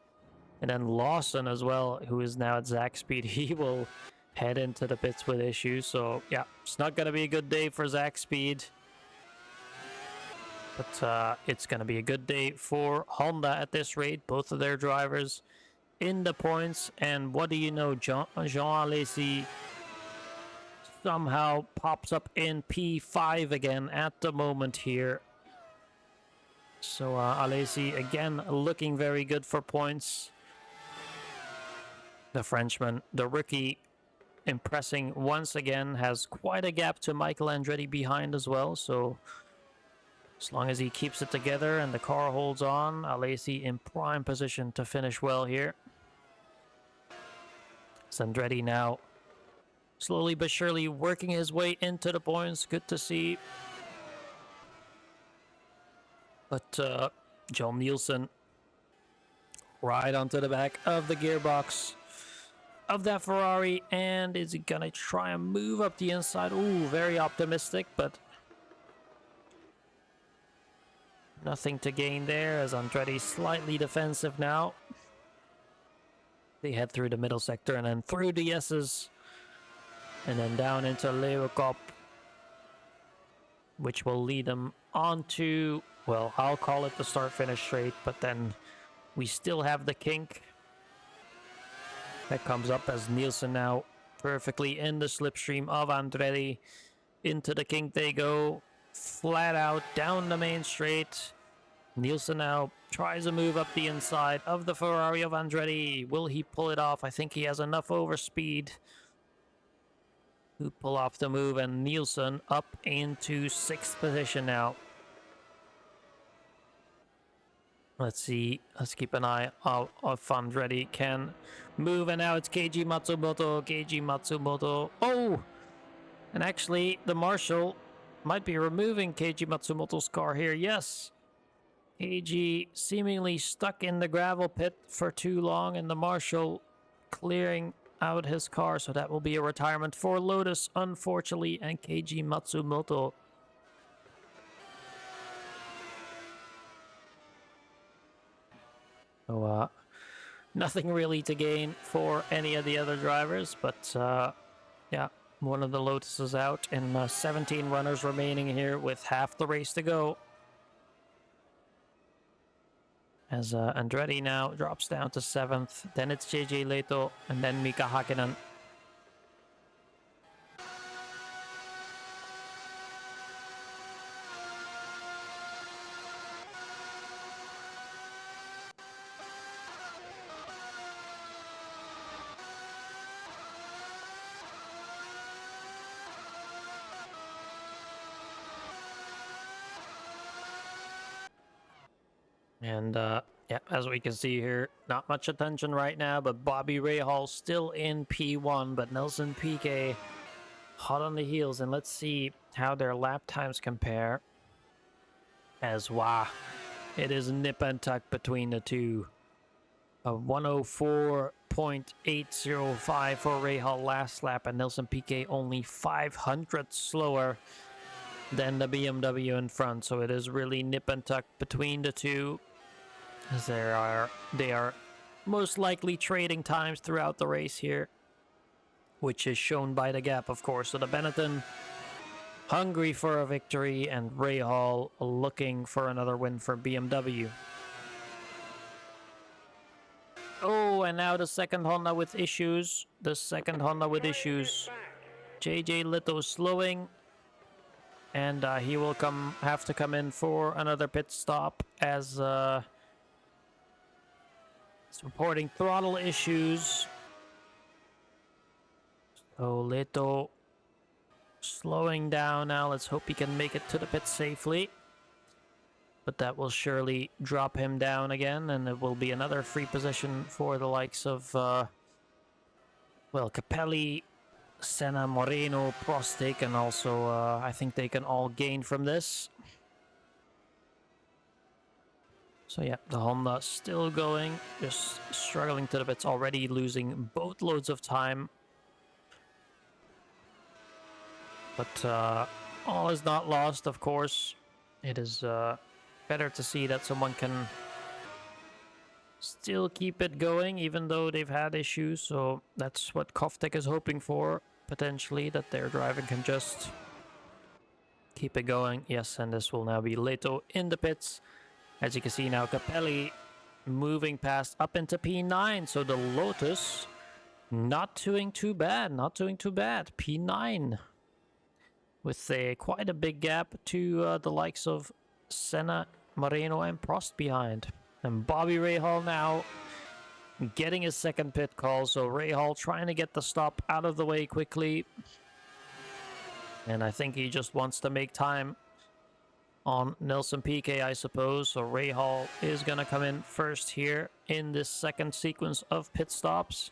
And then Lawson as well, who is now at Zach speed, he will head into the pits with issues. So yeah, it's not going to be a good day for Zach speed. But it's going to be a good day for Honda at this rate. Both of their drivers in the points. And what do you know, Jean Alesi somehow pops up in P5 again at the moment here. So Alesi again looking very good for points. The Frenchman, the rookie, impressing once again, has quite a gap to Michael Andretti behind as well. So as long as he keeps it together and the car holds on, Alesi in prime position to finish well here. Andretti now slowly but surely working his way into the points. Good to see. But John Nielsen right onto the back of the gearbox of that Ferrari, and is he gonna try and move up the inside? Ooh, very optimistic, but nothing to gain there, as Andretti slightly defensive now. They head through the middle sector and then through the S's, and then down into Leo Cop, which will lead them on to, well, I'll call it the start-finish straight, but then we still have the kink that comes up as Nielsen now perfectly in the slipstream of Andretti. Into the kink they go, flat out down the main straight. Nielsen now tries to move up the inside of the Ferrari of Andretti. Will he pull it off? I think he has enough overspeed to pull off the move, and Nielsen up into 6th position now. Let's see. Let's keep an eye on if Andretti can move. And now it's Keiji Matsumoto. Oh! And actually, the Marshal might be removing Keiji Matsumoto's car here. Yes. Keiji seemingly stuck in the gravel pit for too long, and the Marshal clearing out his car. So that will be a retirement for Lotus, unfortunately, and Keiji Matsumoto. So, nothing really to gain for any of the other drivers, but yeah, one of the Lotus is out, and 17 runners remaining here with half the race to go. As Andretti now drops down to 7th, then it's JJ Leto, and then Mika Hakkinen. And yeah, as we can see here, not much attention right now, but Bobby Rahal still in P1, but Nelson Piquet hot on the heels. And let's see how their lap times compare. As wow, it is nip and tuck between the two. A 104.805 for Rahal last lap, and Nelson Piquet only 500 slower than the BMW in front. So it is really nip and tuck between the two, as they are most likely trading times throughout the race here, which is shown by the gap, of course. So the Benetton hungry for a victory, and Rahal looking for another win for BMW. Oh, and now the second Honda with issues. The second Honda with issues. JJ Lito slowing. And he will have to come in for another pit stop as it's reporting throttle issues. So Lito slowing down now. Let's hope he can make it to the pit safely. But that will surely drop him down again, and it will be another free position for the likes of, well, Capelli, Senna, Moreno, Prost, and also I think they can all gain from this. So yeah, the Honda still going, just struggling to the pits, already losing boatloads of time. But all is not lost, of course. It is better to see that someone can still keep it going, even though they've had issues. So that's what Koftek is hoping for, potentially, that their driver can just keep it going. Yes, and this will now be Leto in the pits. As you can see now, Capelli moving past up into P9. So the Lotus not doing too bad, not doing too bad. P9 with quite a big gap to the likes of Senna, Moreno, and Prost behind. And Bobby Rahal now getting his second pit call. So Rahal trying to get the stop out of the way quickly. And I think he just wants to make time on Nelson Piquet, I suppose. So Rahal is going to come in first here in this second sequence of pit stops.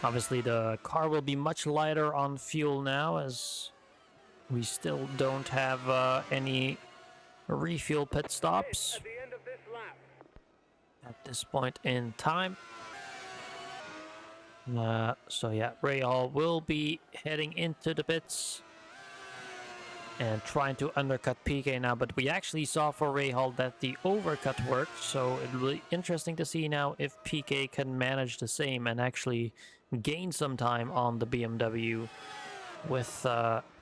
Obviously, the car will be much lighter on fuel now, as we still don't have any refuel pit stops at this point in time. So yeah, Rahal will be heading into the pits and trying to undercut Piquet now, but we actually saw for Rahal that the overcut worked, so it'll be interesting to see now if Piquet can manage the same and actually gain some time on the BMW with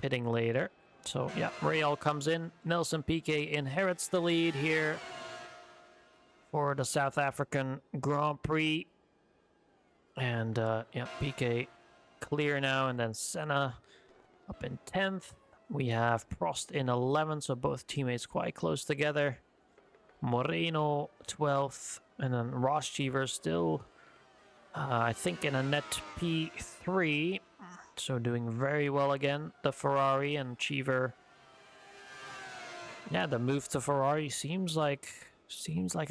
pitting later. So yeah, Rahal comes in, Nelson Piquet inherits the lead here for the South African Grand Prix. And yeah, Piquet clear now, and then Senna up in 10th. We have Prost in 11th, so both teammates quite close together. Moreno 12th, and then Ross Cheever still, I think, in a net P3. So doing very well again, the Ferrari, and Cheever. Yeah, the move to Ferrari seems like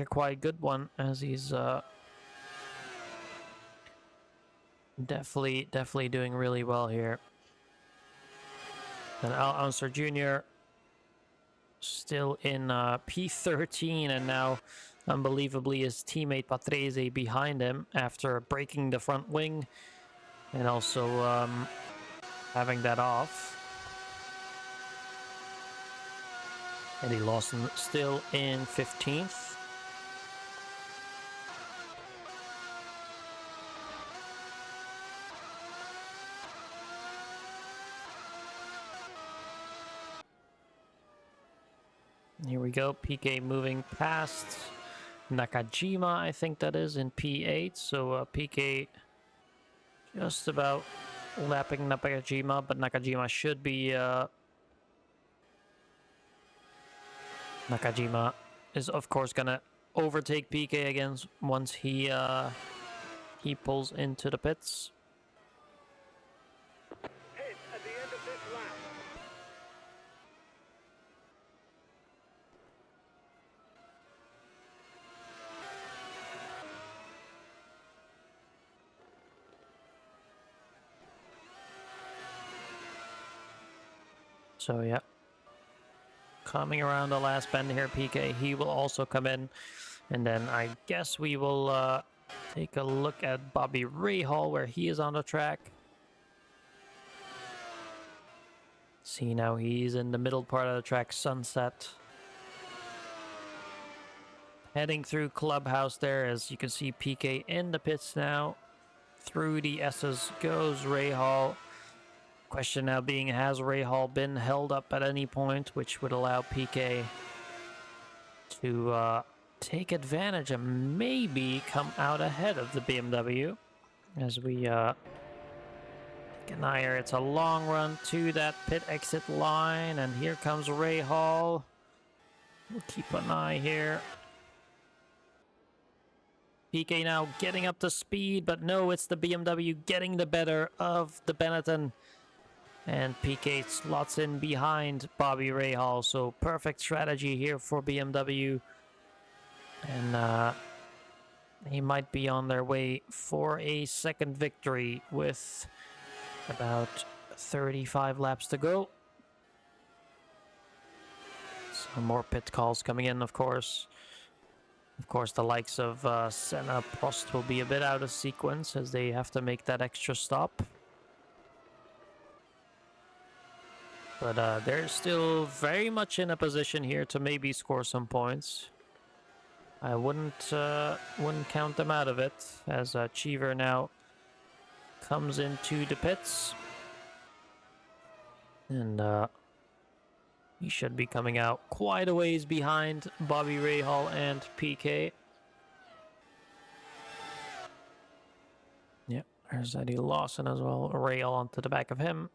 a quite good one, as he's definitely doing really well here. And Al Unser Jr. still in P13, and now, unbelievably, his teammate Patrese behind him after breaking the front wing and also having that off. Eddie Lawson still in 15th. Here we go, Piquet moving past Nakajima, I think that is, in P8. So Piquet just about lapping Nakajima, but Nakajima should be... Nakajima is, of course, gonna overtake Piquet again once he pulls into the pits. So yeah, coming around the last bend here, Piquet, he will also come in. And then I guess we will take a look at Bobby Rahal, where he is on the track. See, now he's in the middle part of the track, Sunset. Heading through Clubhouse there, as you can see Piquet in the pits now. Through the S's goes Rahal. Question now being, has Rahal been held up at any point, which would allow Piquet to take advantage and maybe come out ahead of the BMW as we keep an eye here. It's a long run to that pit exit line, and here comes Ray Hall. We'll keep an eye here. PK now getting up to speed, but no, it's the BMW getting the better of the Benetton. And PK slots in behind Bobby Rahal, so perfect strategy here for BMW. And he might be on their way for a second victory with about 35 laps to go. Some more pit calls coming in, of course. Of course, the likes of Senna, Prost will be a bit out of sequence as they have to make that extra stop. But they're still very much in a position here to maybe score some points. I wouldn't count them out of it, as Cheever now comes into the pits. And he should be coming out quite a ways behind Bobby Rahal and PK. Yeah, there's Eddie Lawson as well. Rahal onto the back of him.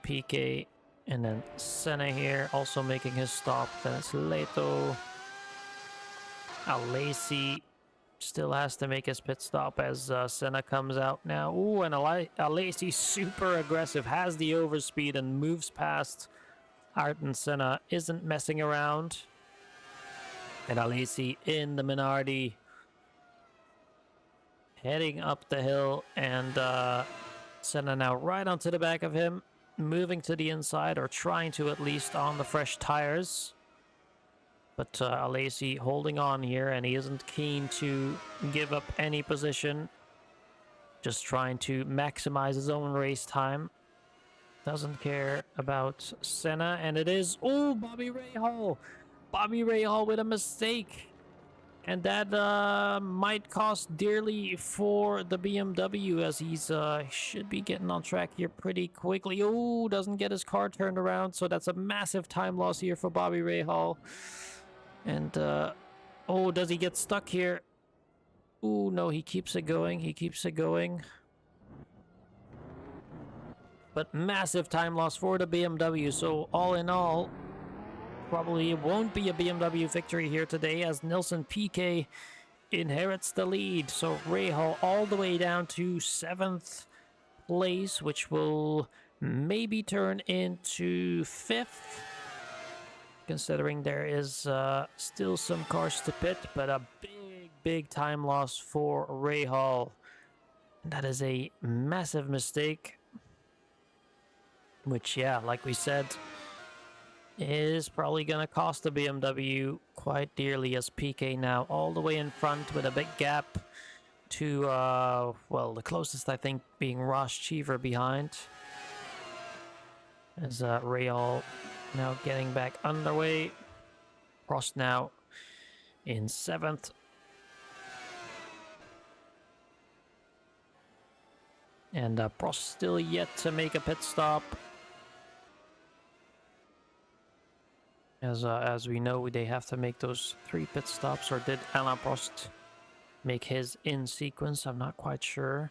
PK, and then Senna here also making his stop. Then it's Leto. Alesi still has to make his pit stop as Senna comes out now. Ooh, and Alesi super aggressive, has the overspeed and moves past Ayrton Senna, isn't messing around. And Alesi in the Minardi, heading up the hill, and Senna now right onto the back of him, moving to the inside, or trying to at least, on the fresh tires. But Alesi holding on here, and he isn't keen to give up any position. Just trying to maximize his own race time. Doesn't care about Senna, and it is... Oh, Bobby Rahal! Bobby Rahal with a mistake! And that might cost dearly for the BMW, as he's should be getting on track here pretty quickly. Oh, doesn't get his car turned around, so that's a massive time loss here for Bobby Rahal. And, oh, does he get stuck here? Oh, no, he keeps it going. He keeps it going. But massive time loss for the BMW. So, all in all, probably it won't be a BMW victory here today as Nelson Piquet inherits the lead. So, Rahal all the way down to 7th place, which will maybe turn into 5th. Considering there is still some cars to pit, but a big time loss for Rahal. That is a massive mistake, which, yeah, like we said, is probably going to cost the BMW quite dearly, as PK now all the way in front with a big gap to, well, the closest, I think, being Ross Cheever behind. As Rahal now getting back underway. Prost now in 7th. And Prost still yet to make a pit stop. As we know, they have to make those 3 pit stops. Or did Alain Prost make his in sequence? I'm not quite sure.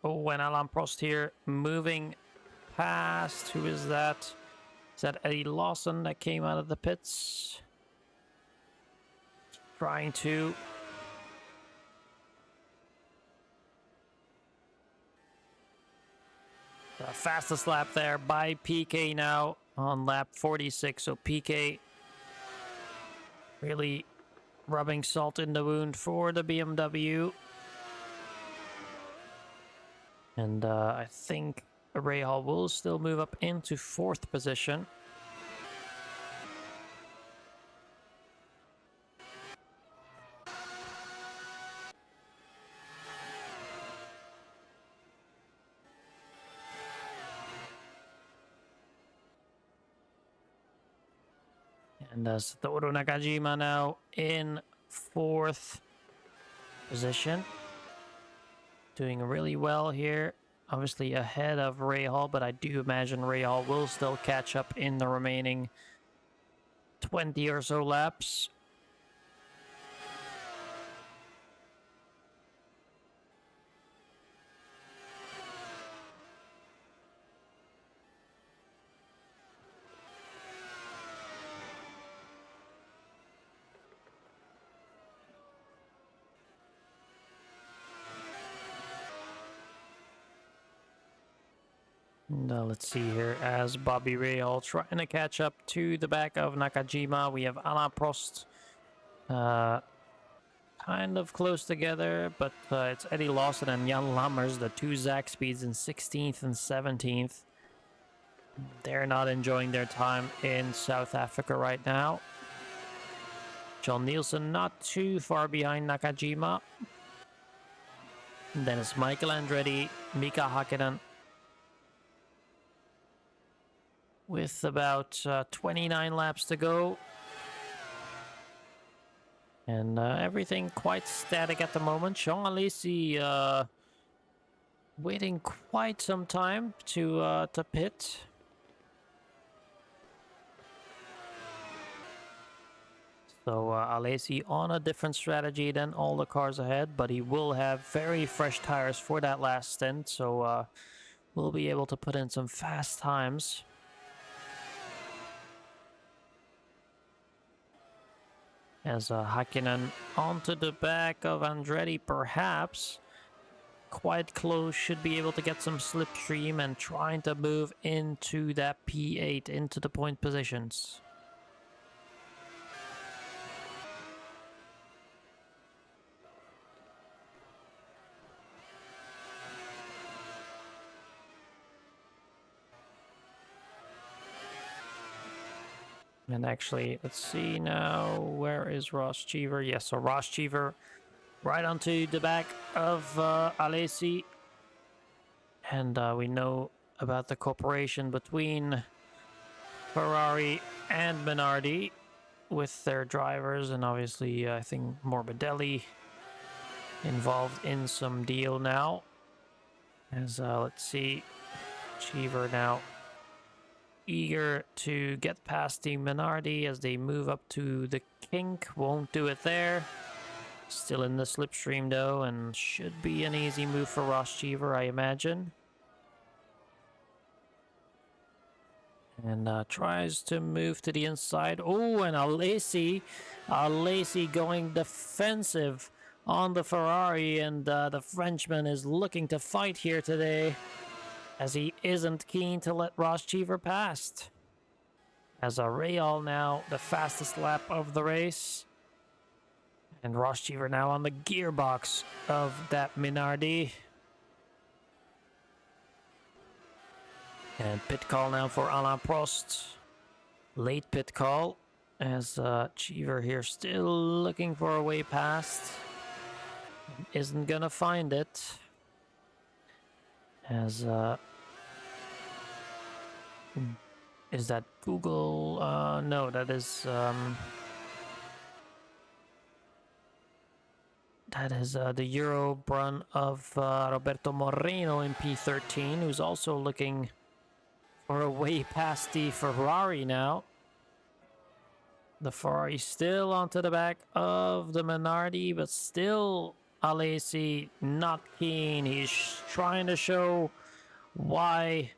Oh, and Alain Prost here moving past. Who is that? Is that Eddie Lawson that came out of the pits? Trying to... The fastest lap there by PK now on lap 46. So PK really rubbing salt in the wound for the BMW. And I think Rahal will still move up into 4th position. And Satoru Nakajima now in 4th position. Doing really well here. Obviously ahead of Ray Hall, but I do imagine Ray Hall will still catch up in the remaining 20 or so laps. And, let's see here, as Bobby Rahal trying to catch up to the back of Nakajima. We have Alain Prost kind of close together, but it's Eddie Lawson and Jan Lammers, the two Zach Speeds in 16th and 17th. They're not enjoying their time in South Africa right now. John Nielsen not too far behind Nakajima. And then it's Michael Andretti, Mika Hakkinen, with about 29 laps to go. And everything quite static at the moment. Jean Alesi waiting quite some time to pit. So Alesi on a different strategy than all the cars ahead, but he will have very fresh tires for that last stint, so we'll be able to put in some fast times. As Hakkinen onto the back of Andretti, perhaps. Quite close, should be able to get some slipstream and trying to move into that P8, into the point positions. And actually, let's see now, where is Ross Cheever? Yes, so Ross Cheever right onto the back of Alesi. And we know about the cooperation between Ferrari and Minardi with their drivers. And obviously, I think Morbidelli involved in some deal now. As let's see, Cheever now eager to get past the Minardi as they move up to the kink. Won't do it there. Still in the slipstream though, and should be an easy move for Ross Cheever, I imagine. And tries to move to the inside. Oh, and Alesi going defensive on the Ferrari, and the Frenchman is looking to fight here today, as he isn't keen to let Ross Cheever past. As a Real now the fastest lap of the race. And Ross Cheever now on the gearbox of that Minardi. And pit call now for Alain Prost. Late pit call, as Cheever here still looking for a way past. Isn't gonna find it. As is that Google? No, that is the Euro Brun of Roberto Moreno in P13, who's also looking for a way past the Ferrari now. The Ferrari still onto the back of the Minardi, but still Alesi not keen. He's trying to show why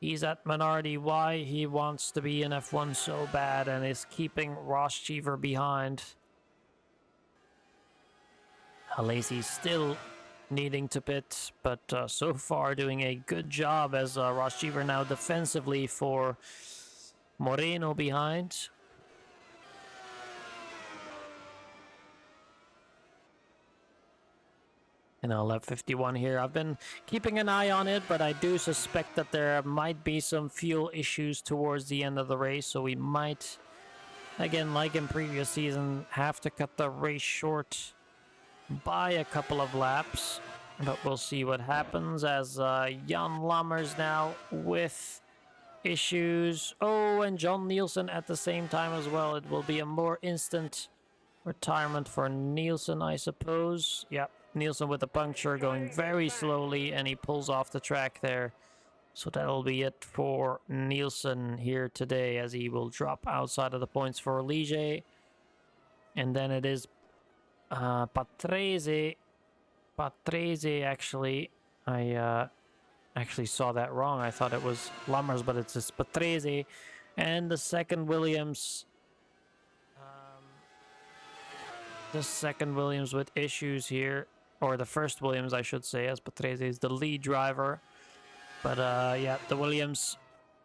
he's at Minardi, why he wants to be in F1 so bad, and is keeping Ross Cheever behind. Alesi still needing to pit, but so far doing a good job, as Ross Cheever now defensively for Moreno behind. And I'll have 51 here. I've been keeping an eye on it, but I do suspect that there might be some fuel issues towards the end of the race, so we might, again, like in previous season, have to cut the race short by a couple of laps. But we'll see what happens, as Jan Lammers now with issues. Oh, and John Nielsen at the same time as well. It will be a more instant retirement for Nielsen, I suppose. Yep, Nielsen with a puncture going very slowly, and he pulls off the track there. So that'll be it for Nielsen here today, as he will drop outside of the points for Lige. And then it is Patrese. Patrese, actually. I actually saw that wrong. I thought it was Lammers, but it's just Patrese. And the second Williams. The second Williams with issues here. Or the first Williams, I should say, as Patrese is the lead driver. But yeah, the Williams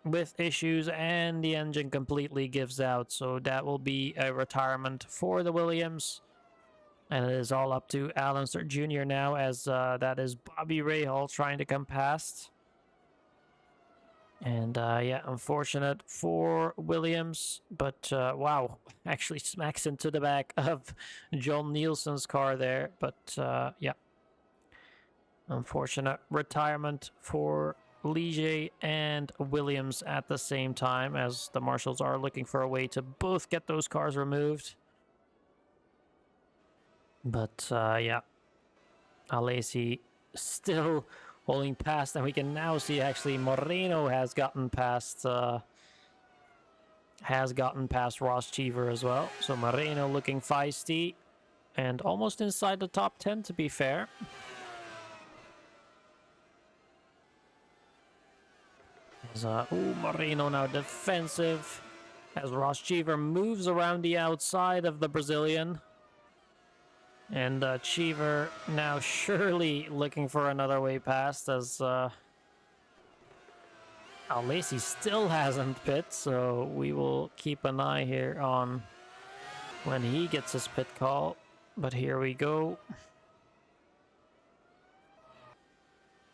with issues, and the engine completely gives out. So that will be a retirement for the Williams. And it is all up to Alan Sturt Jr. now, as that is Bobby Rahal trying to come past. And yeah, unfortunate for Williams. But wow, actually smacks into the back of John Nielsen's car there. But yeah, unfortunate retirement for Lige and Williams at the same time, as the marshals are looking for a way to both get those cars removed. But yeah, Alesi still holding past, and we can now see actually Moreno has gotten past Ross Cheever as well. So Moreno looking feisty and almost inside the top 10, to be fair. Moreno now defensive as Ross Cheever moves around the outside of the Brazilian. And Cheever now surely looking for another way past, as Alesi still hasn't pit, so we will keep an eye here on when he gets his pit call. But here we go.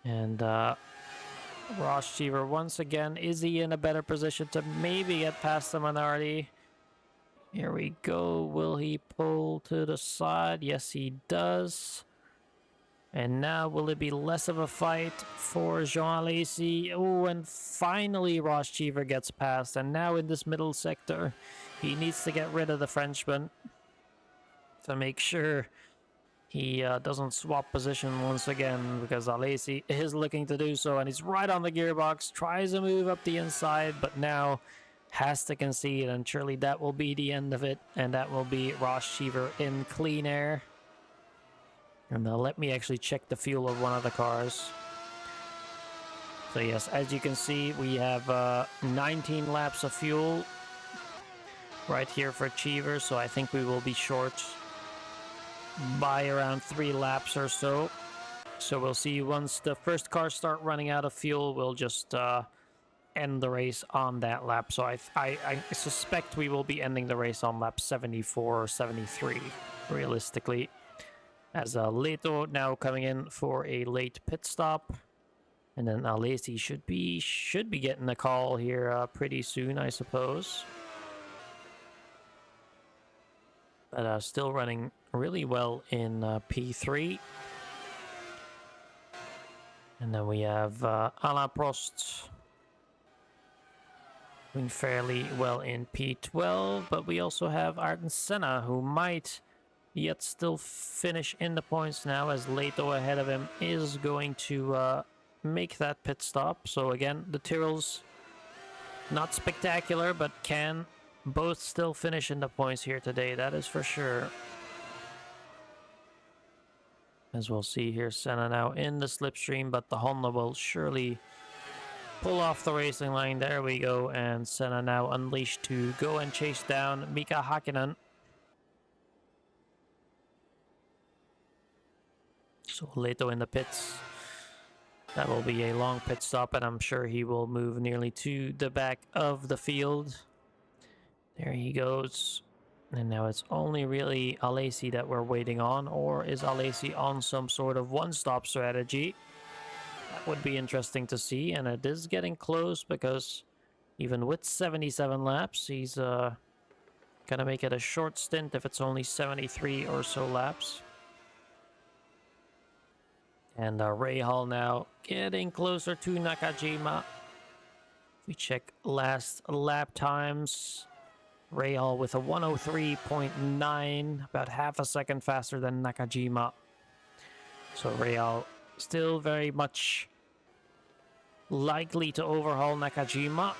And Ross Cheever once again, is he in a better position to maybe get past the minority? Here we go. Will he pull to the side? Yes, he does. And now will it be less of a fight for Jean Alesi? Oh, and finally Ross Cheever gets past. And now in this middle sector, he needs to get rid of the Frenchman to make sure he doesn't swap position once again, because Alesi is looking to do so. And he's right on the gearbox, tries to move up the inside, but now has to concede, and surely that will be the end of it, and that will be Ross Cheever in clean air. And let me actually check the fuel of one of the cars. So yes, as you can see, we have 19 laps of fuel right here for Cheever, so I think we will be short by around 3 laps or so. So we'll see once the first cars start running out of fuel, we'll just end the race on that lap. So I suspect we will be ending the race on lap 74 or 73, realistically. As Leto now coming in for a late pit stop. And then Alesi should be getting a call here pretty soon, I suppose. But still running really well in P3. And then we have Alain Prost doing fairly well in P12, but we also have Ayrton Senna, who might yet still finish in the points now, as Leto ahead of him is going to make that pit stop. So again, the Tyrrells not spectacular, but can both still finish in the points here today, that is for sure. As we'll see here, Senna now in the slipstream, but the Honda will surely pull off the racing line. There we go, and Senna now unleashed to go and chase down Mika Hakkinen. So Leto in the pits. That will be a long pit stop, and I'm sure he will move nearly to the back of the field. There he goes. And now it's only really Alesi that we're waiting on, or is Alesi on some sort of one-stop strategy? That would be interesting to see, and it is getting close, because even with 77 laps, he's gonna make it a short stint if it's only 73 or so laps. And Rahal now getting closer to Nakajima We check last lap times. Rahal with a 103.9, about half a second faster than Nakajima. So Rahal still very much likely to overhaul Nakajima.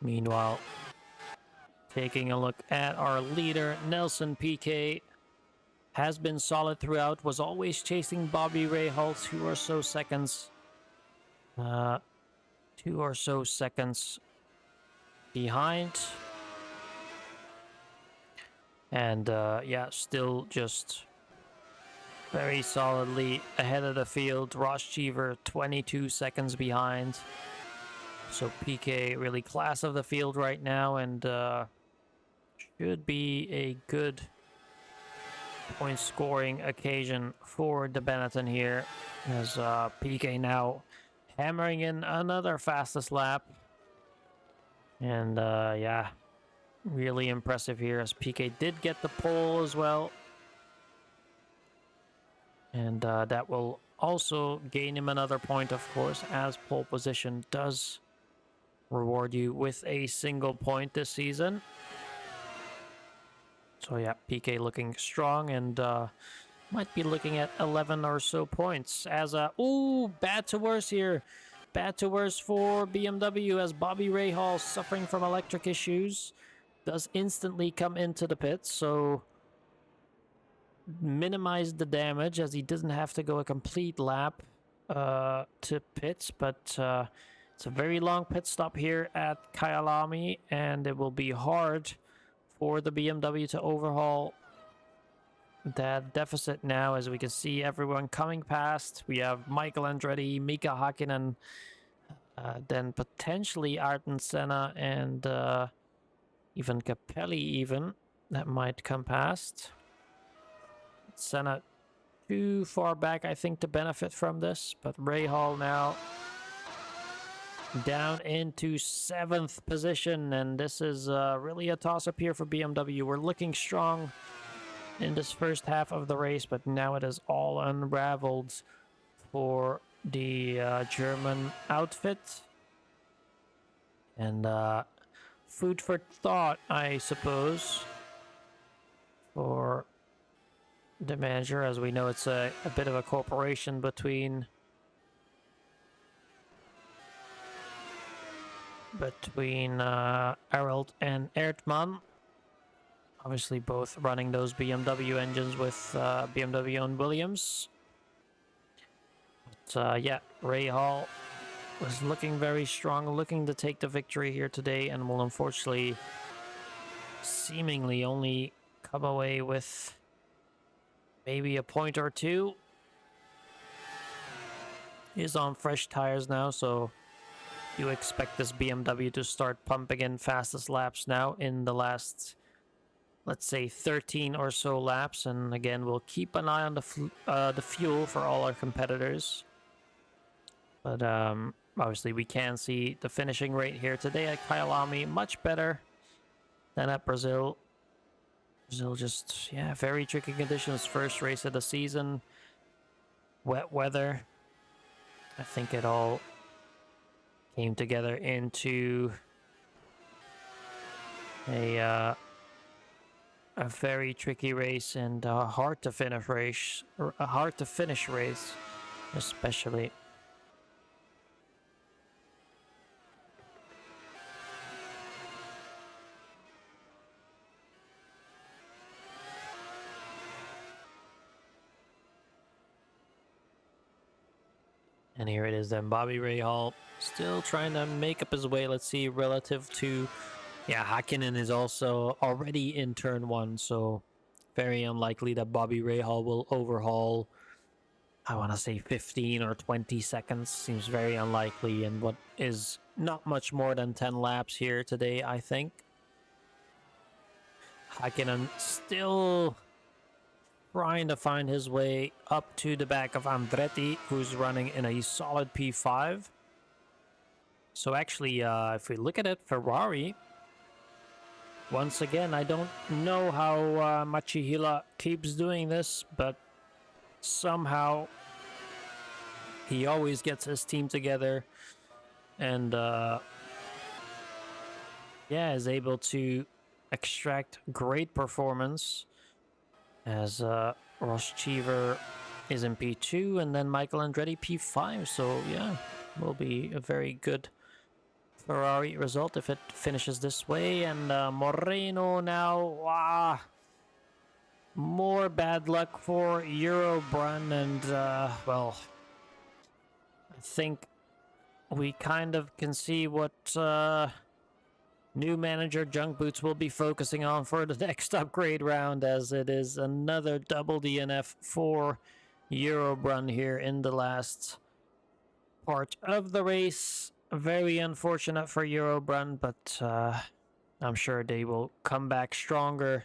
Meanwhile, taking a look at our leader, Nelson Piquet, has been solid throughout, was always chasing Bobby Rahal 2 or so seconds. 2 or so seconds behind. And yeah, still just very solidly ahead of the field. Ross Cheever 22 seconds behind. So PK really class of the field right now, and should be a good point scoring occasion for the Benetton here, as PK now hammering in another fastest lap. And yeah, really impressive here, as PK did get the pole as well. And that will also gain him another point, of course, as pole position does reward you with a single point this season. So yeah, PK looking strong, and might be looking at 11 or so points. As ooh, bad to worse here. Bad to worse for BMW, as Bobby Rahal, suffering from electric issues, does instantly come into the pits. So minimize the damage, as he doesn't have to go a complete lap to pits, but it's a very long pit stop here at Kyalami, and it will be hard for the BMW to overhaul that deficit now, as we can see everyone coming past. We have Michael Andretti, Mika Hakkinen, then potentially Ayrton Senna, and even Capelli even, that might come past. Senna too far back, I think, to benefit from this, but Rahal now down into 7th position, and this is really a toss-up here for BMW. We're looking strong in this first half of the race, but now it is all unraveled for the German outfit. And food for thought, I suppose, for the manager, as we know it's a bit of a cooperation between Arnold and Erdmann. Obviously both running those BMW engines with BMW and Williams. But yeah, Rahal was looking very strong, looking to take the victory here today, and will unfortunately seemingly only come away with maybe a point or two. He's on fresh tires now, so you expect this BMW to start pumping in fastest laps now in the last, let's say, 13 or so laps. And again, we'll keep an eye on the fuel for all our competitors. But obviously we can see the finishing rate here today at Kyalami much better than at Brazil. Brazil just, yeah, very tricky conditions. First race of the season, wet weather. I think it all came together into a very tricky race, and a hard to finish race, especially. And here it is then, Bobby Rahal still trying to make up his way. Let's see, relative to, yeah, Hakkinen is also already in turn 1, so very unlikely that Bobby Rahal will overhaul. I want to say 15 or 20 seconds. Seems very unlikely in what is not much more than 10 laps here today, I think. Hakkinen still trying to find his way up to the back of Andretti, who's running in a solid P5. So actually, if we look at it, Ferrari, once again, I don't know how Machihila keeps doing this, but somehow he always gets his team together and yeah, is able to extract great performance as Ross Cheever is in P2 and then Michael Andretti P5. So yeah, will be a very good Ferrari result if it finishes this way. And Moreno now, more bad luck for Eurobrun. And well, I think we kind of can see what new manager Junk Boots will be focusing on for the next upgrade round, as it is another double DNF for Eurobrun here in the last part of the race. Very unfortunate for Eurobrun, but I'm sure they will come back stronger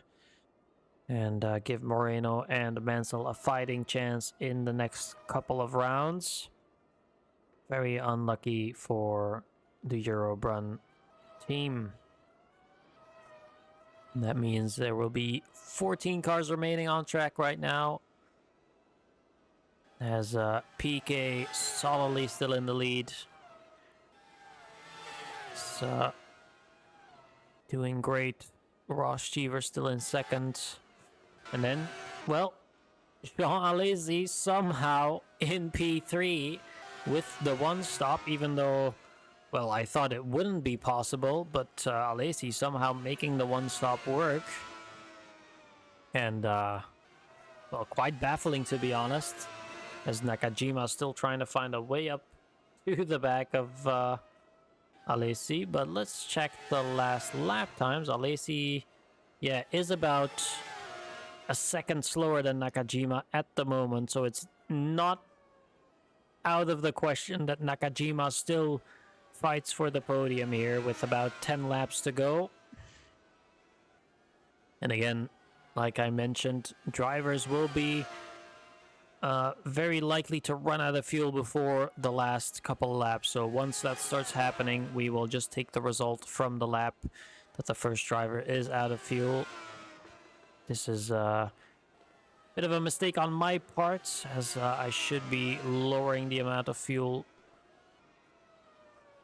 and give Moreno and Mansell a fighting chance in the next couple of rounds. Very unlucky for the Eurobrun team. And that means there will be 14 cars remaining on track right now, as PK solidly still in the lead. It's doing great. Ross Cheever still in second. And then, well, Jean Alesi somehow in P3 with the one stop, even though, well, I thought it wouldn't be possible, but Alesi somehow making the one stop work. And, well, quite baffling to be honest, as Nakajima still trying to find a way up to the back of Alesi. But let's check the last lap times. Alesi, yeah, is about a second slower than Nakajima at the moment, so it's not out of the question that Nakajima still fights for the podium here with about 10 laps to go. And again, like I mentioned, drivers will be very likely to run out of fuel before the last couple of laps. So once that starts happening, we will just take the result from the lap that the first driver is out of fuel. This is a bit of a mistake on my part, as I should be lowering the amount of fuel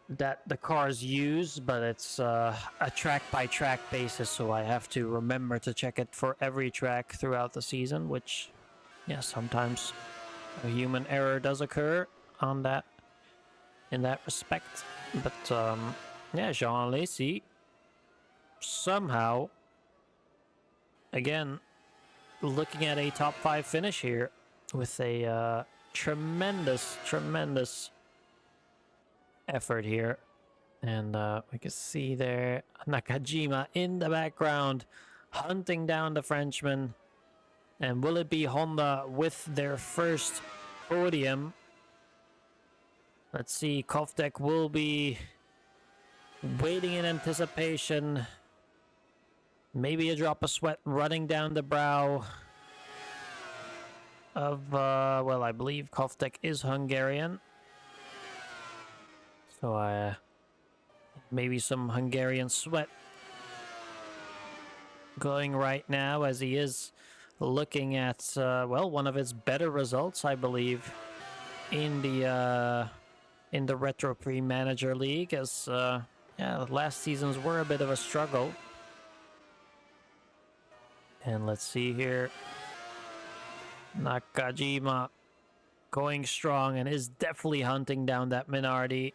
that the cars use, but it's a track-by-track basis, so I have to remember to check it for every track throughout the season, which, yeah, sometimes a human error does occur on that, in that respect. But yeah, Jean Alesi somehow, again, looking at a top 5 finish here with a tremendous effort here. And we can see there Nakajima in the background hunting down the Frenchman. And will it be Honda with their first podium? Let's see. Kovtek will be waiting in anticipation. Maybe a drop of sweat running down the brow of, well, I believe Kovtek is Hungarian. So maybe some Hungarian sweat going right now, as he is looking at, well, one of his better results, I believe, in the Retro Prix Manager League, as, yeah, last seasons were a bit of a struggle. And let's see here. Nakajima going strong and is definitely hunting down that Minardi.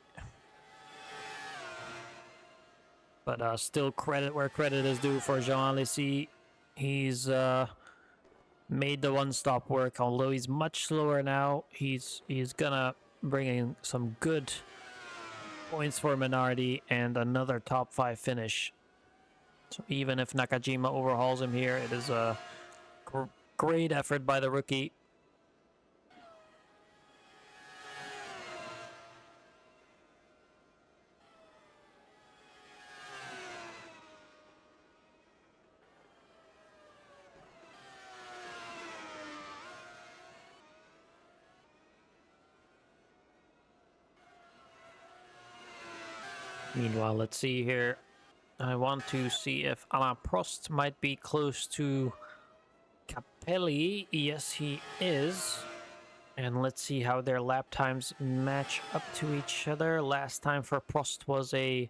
But still credit where credit is due for Jean Alesi. He's made the one-stop work, although he's much slower now. He's gonna bring in some good points for Minardi and another top 5 finish. So even if Nakajima overhauls him here, it is a great effort by the rookie. Meanwhile, let's see here. I want to see if Alain Prost might be close to Capelli. Yes, he is. And let's see how their lap times match up to each other. Last time for Prost was a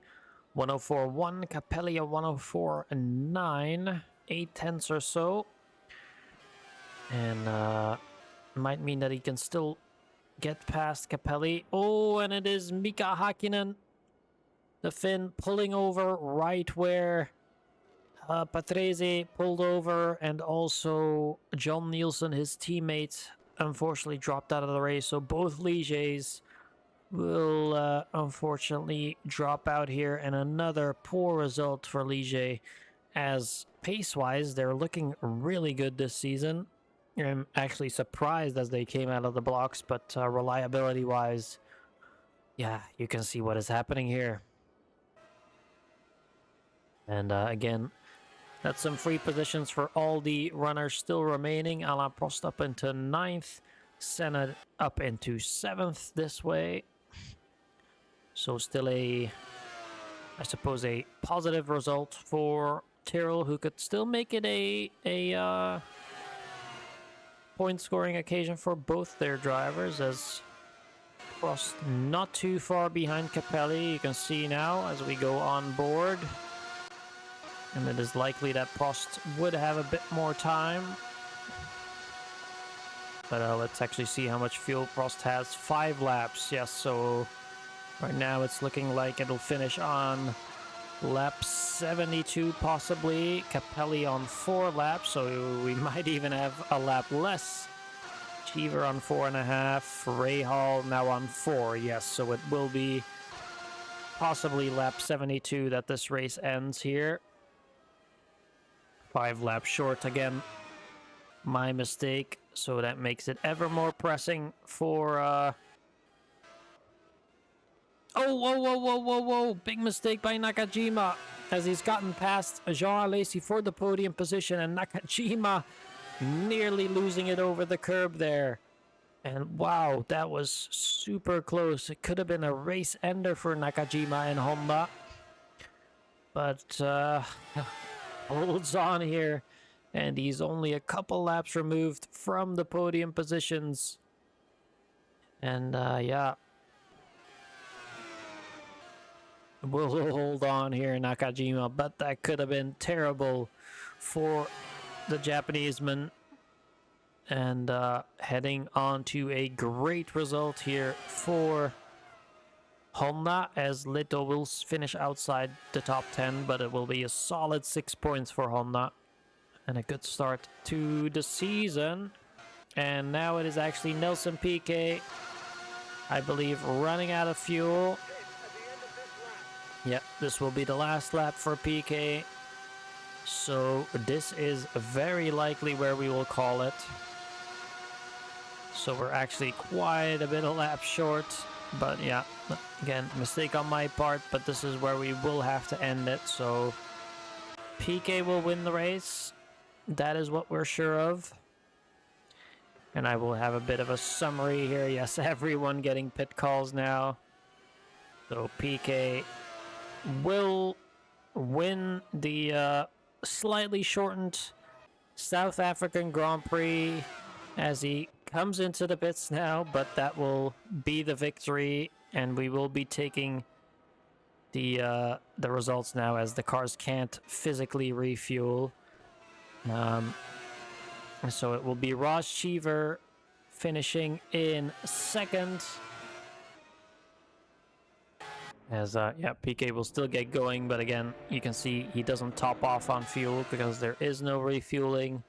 104.1, Capelli a 104.9, 8/10 or so. And might mean that he can still get past Capelli. Oh, and it is Mika Hakkinen, the Finn, pulling over right where Patrese pulled over, and also John Nielsen, his teammate, unfortunately dropped out of the race. So both Ligiers will unfortunately drop out here, and another poor result for Ligier, as pace-wise they're looking really good this season. I'm actually surprised as they came out of the blocks, but reliability-wise, yeah, you can see what is happening here. And again, that's some free positions for all the runners still remaining. Alain Prost up into 9th, Senna up into 7th this way. So still I suppose a positive result for Tyrrell, who could still make it a point scoring occasion for both their drivers, as Prost not too far behind Capelli. You can see now as we go on board. And it is likely that Prost would have a bit more time. But let's actually see how much fuel Prost has. 5 laps, yes, so right now it's looking like it'll finish on lap 72 possibly. Capelli on 4 laps, so we might even have a lap less. Cheever on 4.5, Rahal now on 4, yes, so it will be possibly lap 72 that this race ends here. 5 laps short again, my mistake, so that makes it ever more pressing for whoa, big mistake by Nakajima, as he's gotten past Jean Alesi for the podium position, and Nakajima nearly losing it over the curb there. And wow, that was super close. It could have been a race ender for Nakajima and Honda, but holds on here, and he's only a couple laps removed from the podium positions. And yeah, we'll hold on here, Nakajima, but that could have been terrible for the Japaneseman. And heading on to a great result here for Honda, as Leto will finish outside the top 10, but it will be a solid 6 points for Honda. And a good start to the season. And now it is actually Nelson Piquet, I believe, running out of fuel. Yep, this will be the last lap for Piquet. So this is very likely where we will call it. So we're actually quite a bit of laps short. But yeah, again, mistake on my part, but this is where we will have to end it. So Piquet will win the race. That is what we're sure of. And I will have a bit of a summary here. Yes, everyone getting pit calls now. So Piquet will win the slightly shortened South African Grand Prix as he comes into the pits now, but that will be the victory, and we will be taking the results now, as the cars can't physically refuel. So it will be Ross Cheever finishing in 2nd. As yeah, Piquet will still get going, but again, you can see he doesn't top off on fuel because there is no refueling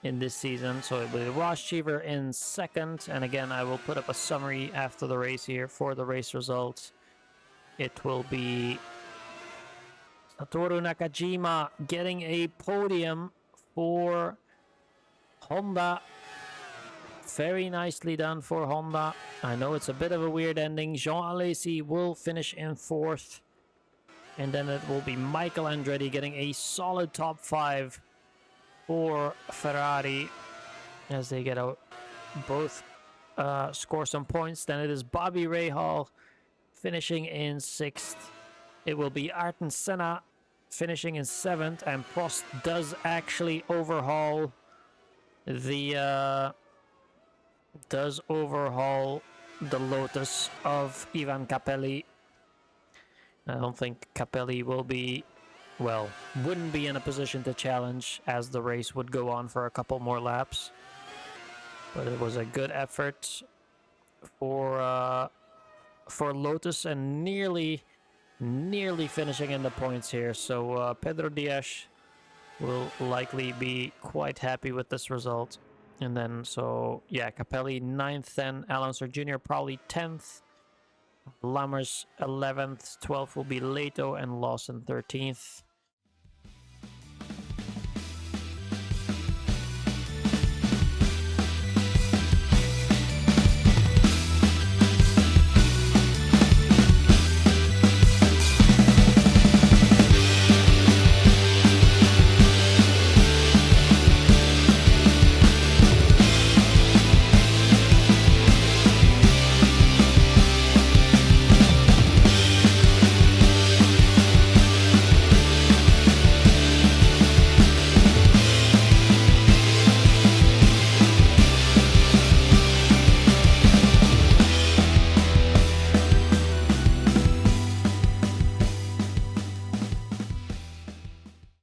in this season. So it will be Ross Cheever in 2nd, and again, I will put up a summary after the race here for the race results. It will be Satoru Nakajima getting a podium for Honda. Very nicely done for Honda. I know it's a bit of a weird ending. Jean Alesi will finish in 4th, and then it will be Michael Andretti getting a solid top 5 for Ferrari, as they get out both score some points. Then it is Bobby Rahal finishing in 6th, it will be Ayrton Senna finishing in 7th, and Prost does actually overhaul the Lotus of Ivan Capelli. I don't think Capelli will be, well, wouldn't be in a position to challenge as the race would go on for a couple more laps. But it was a good effort for Lotus, and nearly finishing in the points here. So Pedro Diaz will likely be quite happy with this result. And then, so yeah, Capelli 9th, then Alonso Jr. probably 10th. Lammers 11th, 12th will be Leto, and Lawson 13th.